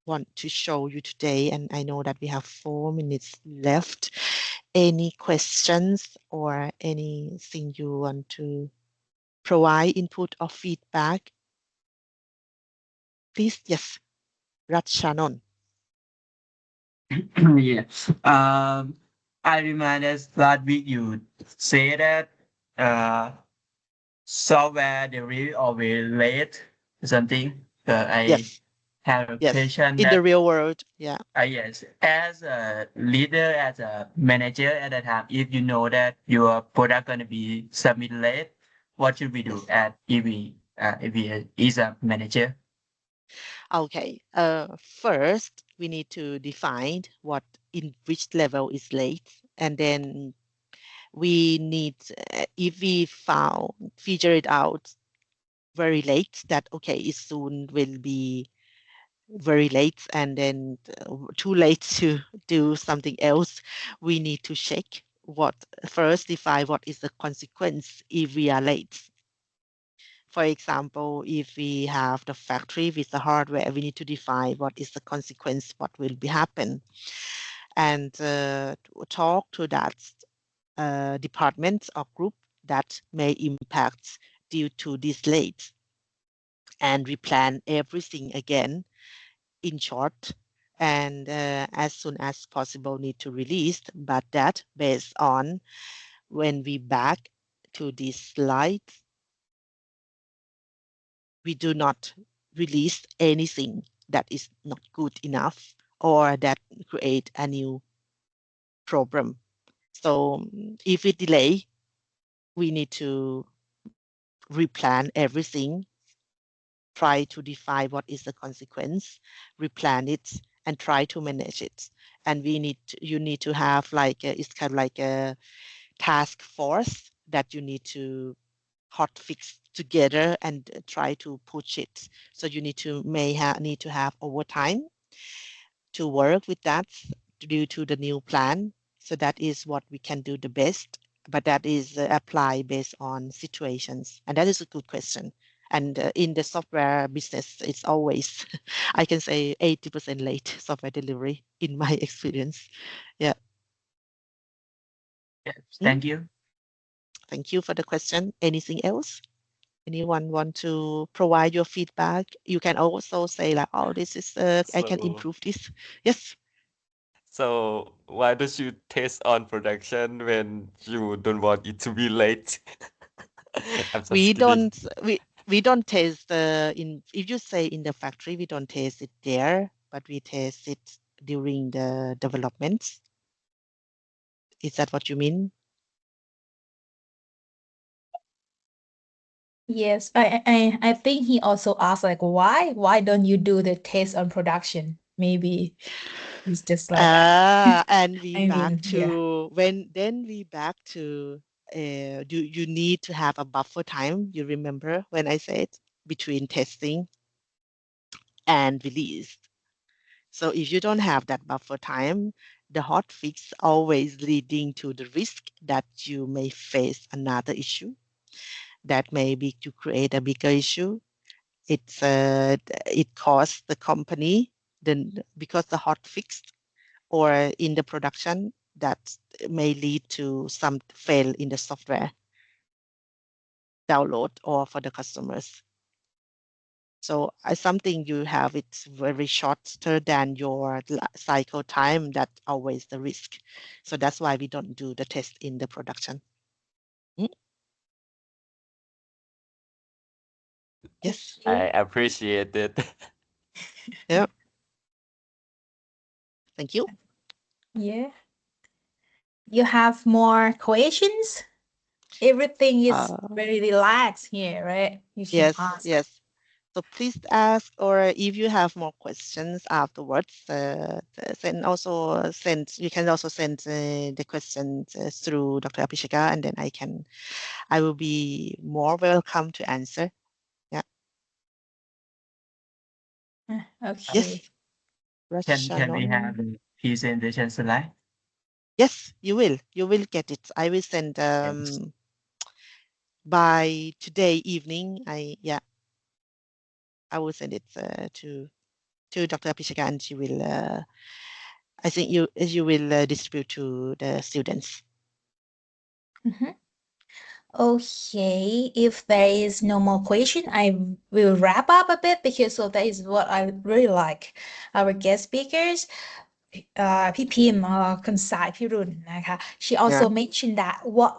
want to show you today. And I know that we have 4 minutes left. Any questions or anything you want to provide input or feedback? please. Yes, Ratchanon. Yeah. I remind us last week you say that uh, software delivery always late or something. I Yes, have a yes. question In the that real world, yeah. yes, as a leader, as a manager at that time, if you know that your product gonna be submitted late, what should we do Yes. at if we is a manager? Okay. First, we need to define what in which level is late, and then we need, if we found figure it out very late, that okay, it soon will be very late, and then too late to do something else. We need to check what first define what is the consequence if we are late. For example, if we have the factory with the hardware, we need to define what is the consequence, what will be happen, and talk to that department or group that may impact due to this late, and we plan everything again in short, and as soon as possible need to release, but that based on when we back to this slide, we do not release anything that is not good enough or that create a new problem. So if we delay, we need to replan everything, try to define what is the consequence, replan it, and try to manage it. And you need to have like it's kind of like a task force that you need to hot fix together and try to push it. So you need to have overtime to work with that due to the new plan. So that is what we can do the best, but that is apply based on situations. And that is a good question. And in the software business, it's always, I can say 80% late software delivery in my experience. Yeah. Yes, Mm, thank you. thank you for the question. Anything else? Anyone want to provide your feedback? You can also say like, oh, this is, I can So improve this. Yes. so why don't you test on production when you don't want it to be late? I'm We just kidding. don't we don't taste in if you say in the factory we don't taste it there, but we taste it during the development. Is that what you mean? Yes, I think he also asked like why don't you do the test on production? Maybe he's just like And we I back mean, yeah. to when then we back to do you need to have a buffer time? You remember when I said between testing and release. So if you don't have that buffer time, the hot fix always leading to the risk that you may face another issue that may be to create a bigger issue. It costs the company then because the hot fix or in the production that may lead to some fail in the software download or for the customers. So something you have it's very shorter than your cycle time. That's always the risk. So that's why we don't do the test in the production. Mm, yes. I Okay. appreciate it. Yeah. Thank you. Yeah. You have more questions? Everything is Uh, very relaxed here, right? You can yes. ask. Yes. So please ask, or if you have more questions afterwards, send also send. You can also send the questions through Dr. Apishika, and then I will be more welcome to answer. Yeah. Okay. Yes, Can we have Rashanon. the presentation slide? Yes, you will. You will get it. I will send Yes. by today evening. I will send it to Dr. Apishika, and she will. I think you will distribute to the students. Mhm. Okay, if there is no more question, I will wrap up a bit because so that is what I really like. Our guest speakers, พี่พิมพ์คุณสายพิรุณนะคะ she also Yeah. mentioned that what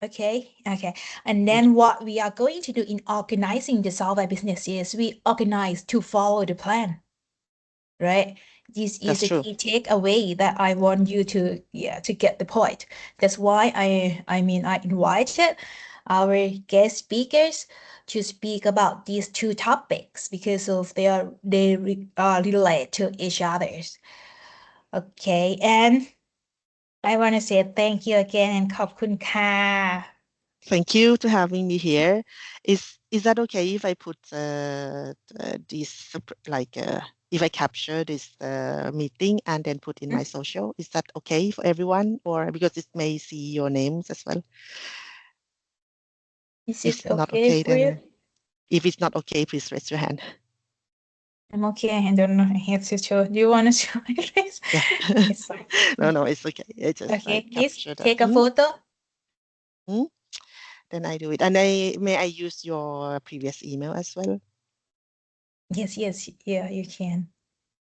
okay and Mm. then what we are going to do in organizing the software business is we organize to follow the plan, right? This is That's the true. key takeaway that I want you to to get the point. That's why I mean I invited our guest speakers to speak about these two topics because of they relate to each others. Okay, and I want to say thank you again and ขอบคุณค่ะ Thank you to having me here. Is that okay if I put this like if I capture this meeting and then put in my social? Is that okay for everyone, or because it may see your names as well? Is If it not okay okay, for you? then if it's not okay, please raise your hand. I'm okay. I don't know. I have to show. Do you want to show my face? Yeah. It's fine. No, it's okay. I just Okay, please capture the. take a photo. Then I do it, and may I use your previous email as well? Yes, yeah, you can.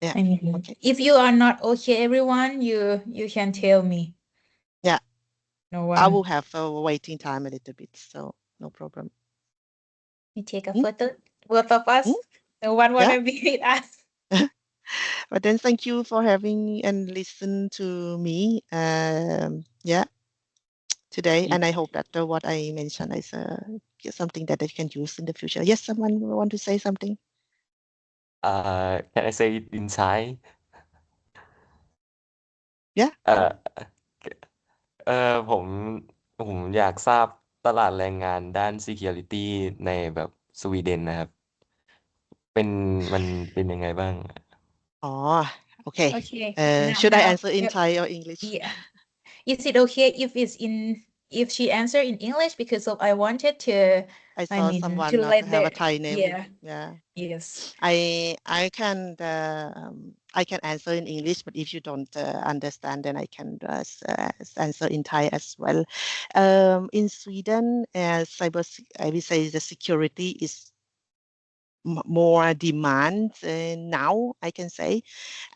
Yeah. I mean, Okay. if you are not okay, everyone, you can tell me. Yeah. No I one. will have a waiting time a little bit, so no problem. You take a Hmm? photo. Both of us. Hmm? No one Yeah. wanna be with us. But then thank you for having and listen to me. Yeah, today, and I hope that what I mentioned is something that they can use in the future. Yes, someone want to say something? Can I say it in Thai? Yeah. เอ่อผมอยากทราบตลาดแรงงานด้าน security ในแบบสวีเดนนะครับ เป็นมันเป็นยังไงบ้าง Oh, okay. Okay. Should I Now, answer in Thai or English? yeah. Is it okay if she answer in English because of I wanted to I I saw mean to someone not let have the a Thai name. yeah Yeah. yes I can answer in English, but if you don't understand, then I can answer in Thai as well. In Sweden, I will say the security is more demand now, I can say,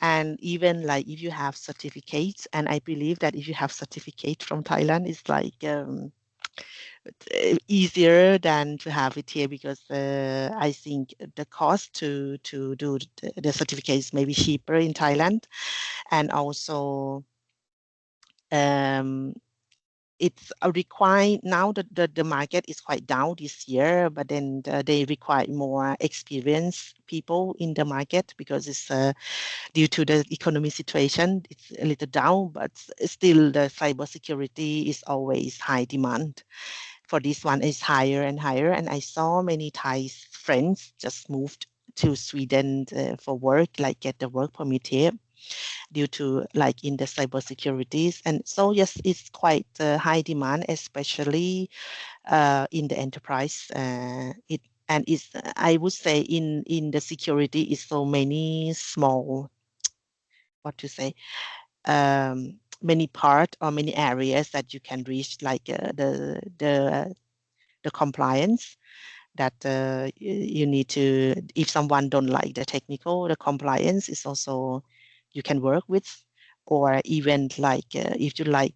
and even like if you have certificates, and I believe that if you have certificate from Thailand, it's like easier than to have it here because I think the cost to do the certificates may be cheaper in Thailand, and also um, it's a require now that the market is quite down this year, but then they require more experienced people in the market because it's due to the economic situation, it's a little down, but still the cybersecurity is always high demand. For this one is higher and higher. And I saw many Thai friends just moved to Sweden for work, like get the work permit here due to like in the cybersecurities. And so yes, it's quite high demand, especially in the enterprise. And it's I would say in the security is so many small, what to say, many part or many areas that you can reach, like the compliance that you need to, if someone don't like the technical, the compliance is also you can work with, or even like if you like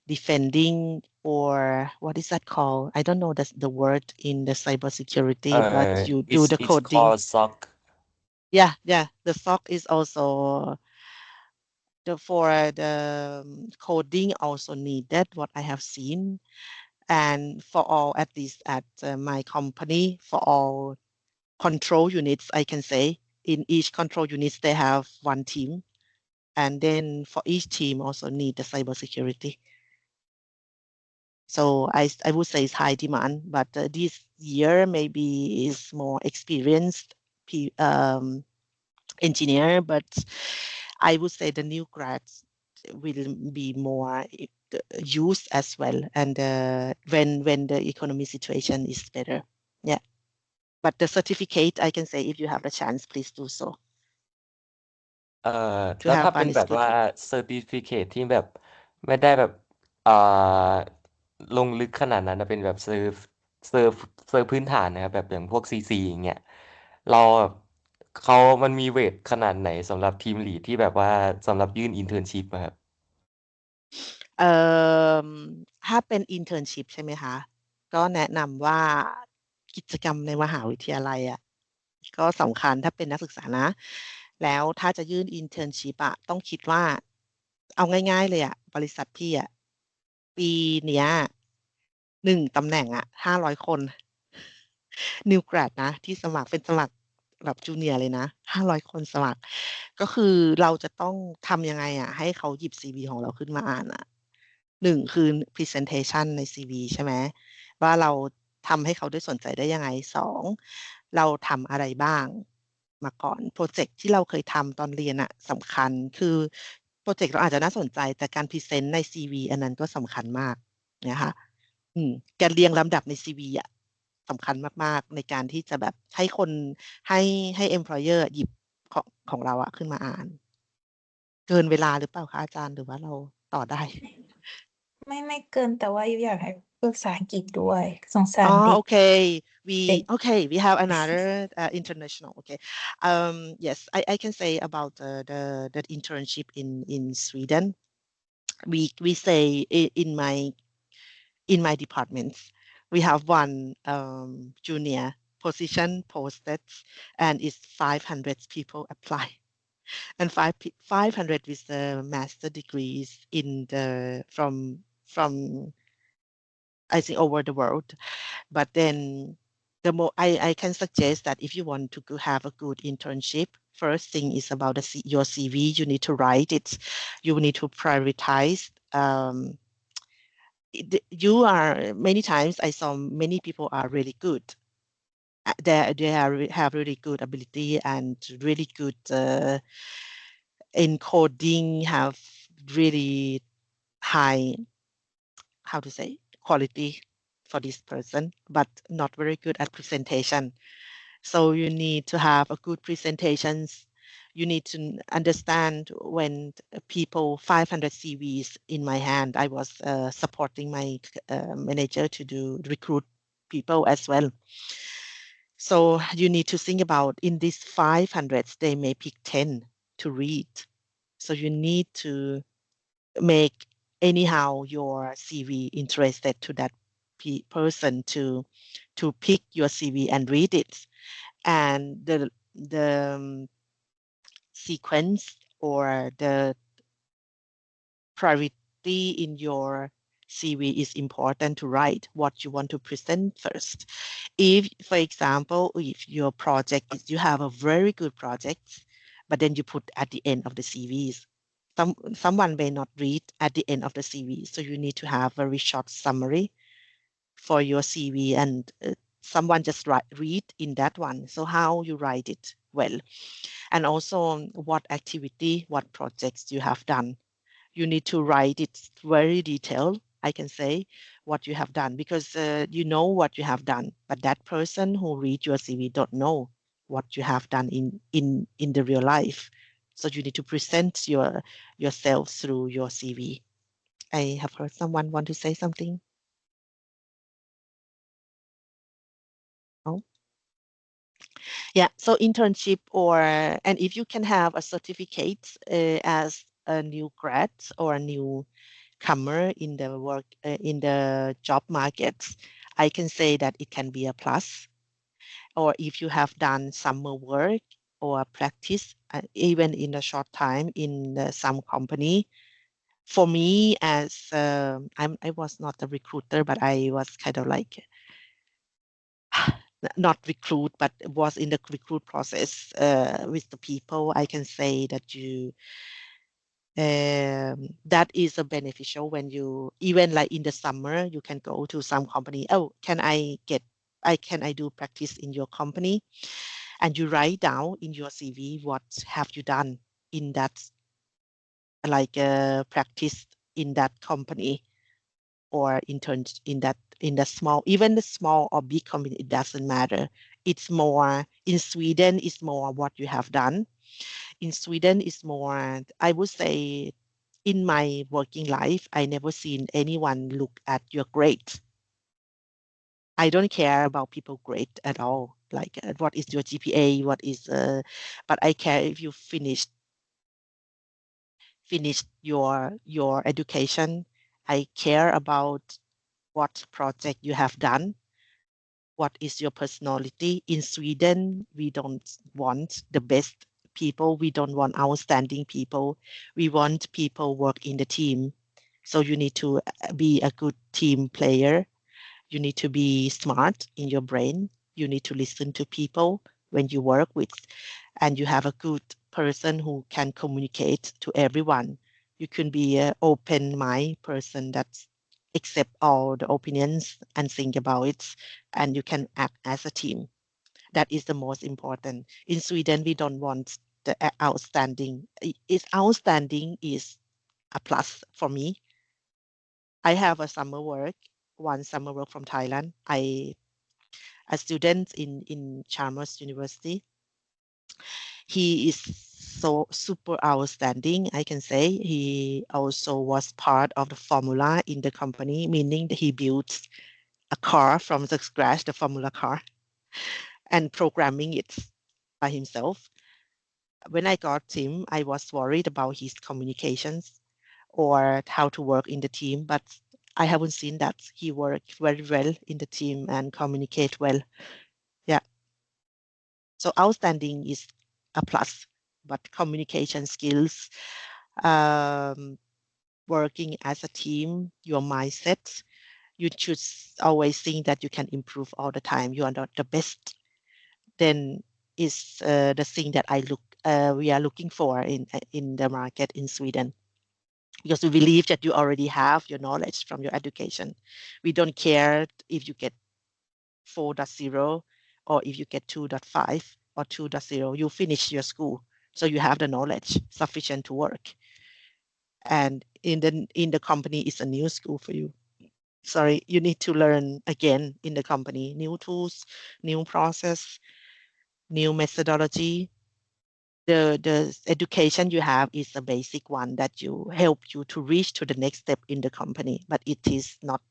defending, or what is that called? I don't know the word in the cybersecurity, but you do the it's coding. called SOC Yeah. The SOC is also for the coding also needed, what I have seen. And for all, at least at my company, for all control units, I can say in each control units, they have one team. And then for each team also need the cybersecurity. So I would say it's high demand, but this year maybe is more experienced engineer, but I would say the new grads will be more used as well, and when the economy situation is better. Yeah, but the certificate, I can say if you have a chance, please do so แล้ to วถ้า have เป็น one แบบว่า speaking. certificate ที่แบบไม่ได้แบบเอ่อ ลงลึกขนาดนั้นนะเป็นแบบเซิร์ฟพื้นฐานนะครับแบบอย่างพวกซีอย่างเงี้ยเราแบบมันมีเวทขนาดไหนสำหรับทีมลีดที่แบบว่าสำหรับยื่นอินเทอร์นชิพครับเอ่อถ้าเป็น internship ใช่ไหมคะ ก็แนะนำว่ากิจกรรมในมหาวิทยาลัยอ่ะก็สำคัญถ้าเป็นนักศึกษานะ แล้วถ้าจะยื่น internship อ่ะต้องคิดว่าเอาง่ายๆเลยอ่ะบริษัทพี่อ่ะปีเนี้ย1 ตำแหน่งอ่ะ500 คนนิวแกรดนะที่สมัครเป็นสมัครแบบจูเนียร์เลยนะ500 คนสมัครก็คือเราจะต้องทำยังไงอ่ะให้เขาหยิบซีวีของเราขึ้นมาอ่านอ่ะ1 คือ presentation ในซีวีใช่ไหมว่าเราทำให้เขาได้สนใจได้ยังไง2เราทำอะไรบ้างมาก่อนโปรเจกต์ที่เราเคยทำตอนเรียนอ่ะสำคัญคือโปรเจกต์เราอาจจะน่าสนใจแต่การพรีเซนต์ในซีวีอันนั้นก็สำคัญมากนะคะการเรียงลำดับในซีวีอ่ะสำคัญมากๆในการที่จะแบบให้คนให้employer หยิบของเราอะขึ้นมาอ่านเกินเวลาหรือเปล่าคะอาจารย์หรือว่าเราต่อได้ ไม่เกินแต่ว่าอยากให้พูดภาษาอังกฤษด้วยสงสารเด็ก okay. เด็ก We have another international. Okay. Yes, I can say about the internship in Sweden. We say in my department, we have one junior position posted, and it's 500 people apply, and 500 with the master degrees in the from I think over the world. But then the more I can suggest that if you want to have a good internship, first thing is about your CV. You need to write it. You need to prioritize. You are many times I saw many people are really good. Have really good ability and really good encoding. Have really high, how to say, quality for this person, but not very good at presentation. So you need to have a good presentations. You need to understand when people 500 CVs in my hand. I was supporting my manager to do recruit people as well. So you need to think about in these 500s, they may pick 10 to read. So you need to make anyhow your CV interested to that person to pick your CV and read it. And the sequence or the priority in your CV is important to write what you want to present first. If, for example, if your project is you have a very good project, but then you put at the end of the CVs, someone may not read at the end of the CV. So you need to have a very short summary for your CV and someone just read in that one. So how you write it well. And also what activity, what projects you have done. You need to write it very detailed, I can say, what you have done because you know what you have done, but that person who read your CV don't know what you have done in the real life. So you need to present yourself through your CV. I have heard someone want to say something. Oh, yeah. So internship and if you can have a certificate as a new grad or a newcomer in the in the job market, I can say that it can be a plus. Or if you have done summer work or practice, even in a short time in some company. For me, as I was not a recruiter, but I was kind of like not recruit, but was in the recruit process with the people. I can say that that is a beneficial when you even like in the summer you can go to some company. Oh, can I do practice in your company? And you write down in your CV what have you done in that like practice in that company or intern in the small, even the small or big company, it doesn't matter. It's more in Sweden, it's more what you have done. In Sweden, it's more, I would say in my working life, I never seen anyone look at your grades. I don't care about people grade at all. Like what is your GPA? But I care if you finish your education. I care about what project you have done. What is your personality? In Sweden, we don't want the best people. We don't want outstanding people. We want people work in the team. So you need to be a good team player. You need to be smart in your brain. You need to listen to people when you work with, and you have a good person who can communicate to everyone. You can be an open mind person that accept all the opinions and think about it, and you can act as a team. That is the most important. In Sweden, we don't want the outstanding. It's outstanding is a plus for me. I have a one summer work from Thailand. A student in Chalmers University. He is so super outstanding, I can say. He also was part of the formula in the company, meaning that he built a car from the scratch, the formula car, and programming it by himself. When I got him, I was worried about his communications or how to work in the team, but I haven't seen that. He worked very well in the team and communicate well. Yeah. So outstanding is a plus, but communication skills, um, working as a team, your mindset, you should always think that you can improve all the time. You are not the best. Then is the thing that we are looking for in the market in Sweden, because we believe that you already have your knowledge from your education. We don't care if you get 4.0 or if you get 2.5 or 2.0, you finish your school. So you have the knowledge sufficient to work. And in the company, it's a new school for you. Sorry, you need to learn again in the company, new tools, new process, new methodology. The education you have is a basic one that you help you to reach to the next step in the company, but it is not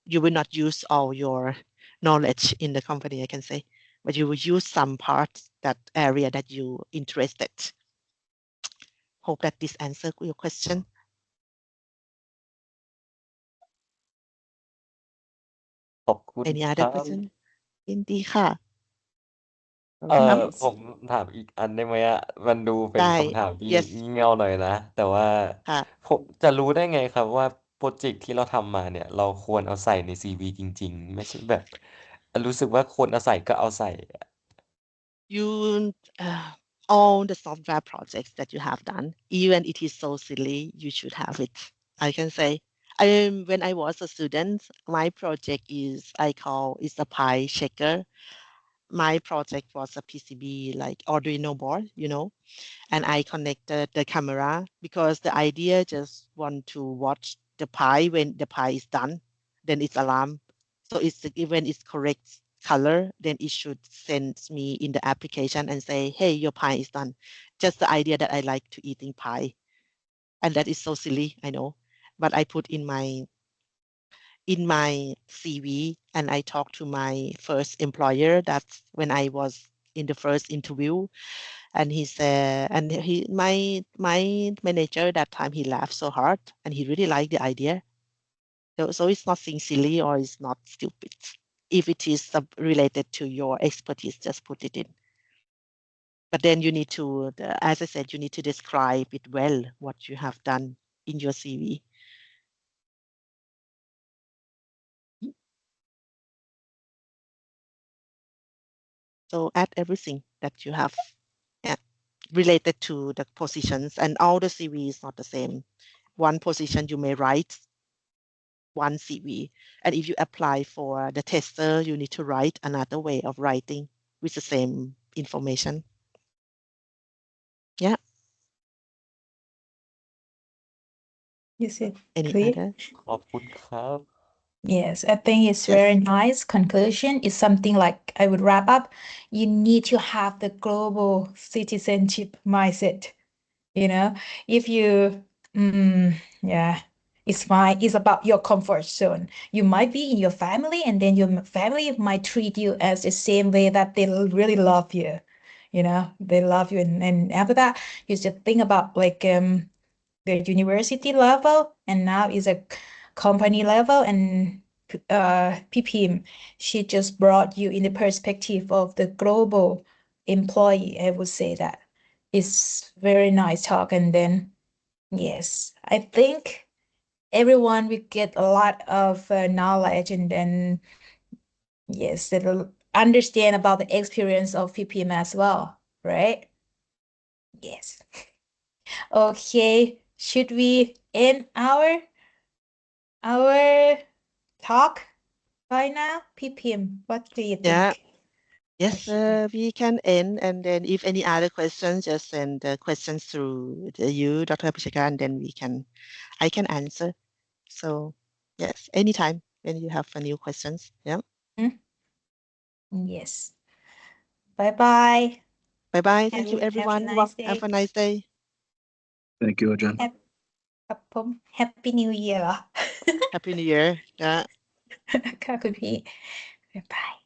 you will not use all your knowledge in the company, I can say, but you will use some parts, that area that you interested. Hope that this answers your question. ขอบคุณ Any ค other รับ question? ยินดีค่ะ ผม ถามอีกอันได้ไหมอะมันดูเป็น ได้ คำถามที่ yes งี่เง่าหน่อยนะ แต่ว่า ค่ะ ผมจะรู้ได้ไงครับว่าโปรเจกต์ที่เราทำมาเนี่ย เราควรเอาใส่ใน CV จริง ๆ ไม่ใช่แบบ รู้สึกว่าควรเอาใส่ก็เอาใส่ you all the software projects that you have done, even it is so silly, you should have it. I can say. When I was a student, my project is a pie checker. My project was a PCB like Arduino board, and I connected the camera because the idea just want to watch the pie when the pie is done, then it's alarm. So when it's correct color, then it should send me in the application and say, hey, your pie is done. Just the idea that I like to eating pie. And that is so silly, I know. But I put in my CV, and I talked to my first employer. That's when I was in the first interview, and he said, and my manager that time, he laughed so hard, and he really liked the idea. So it's nothing silly or it's not stupid. If it is related to your expertise, just put it in. But then you need to, as I said, you need to describe it well, what you have done in your CV. So add everything that you have related to the positions, and all the CV is not the same. One position you may write one CV, and if you apply for the tester, you need to write another way of writing with the same information. Yeah. Is it Any clear? other? ขอบคุณครับ Yes, I think it's Yes. very nice conclusion. It's something like I would wrap up. You need to have the global citizenship mindset. You know, if you, yeah, it's fine. It's about your comfort zone. You might be in your family, and then your family might treat you as the same way that they really love you. You know, they love you, and after that, you just think about like the university level, and now is a company level, and PPM, she just brought you in the perspective of the global employee. I would say that it's very nice talk. And then yes, I think everyone will get a lot of knowledge, and then yes, they'll understand about the experience of PPM as well, right? Yes. Okay, should we end our talk by now? PPM, what do you Yeah. think? Yes, Okay. we can end, and then if any other questions, just send the questions through you, Dr. Pishaka, and then I can answer. So yes, anytime when you have new questions. Yeah. Yes. Bye-bye. Bye bye. Thank you, Have a everyone. nice Have a day. nice day. Thank you, Ajahn. ครับผม Happy New Year เหรอ Happy New Year. Yeah. ค่ะคุณพี่บ๊ายบาย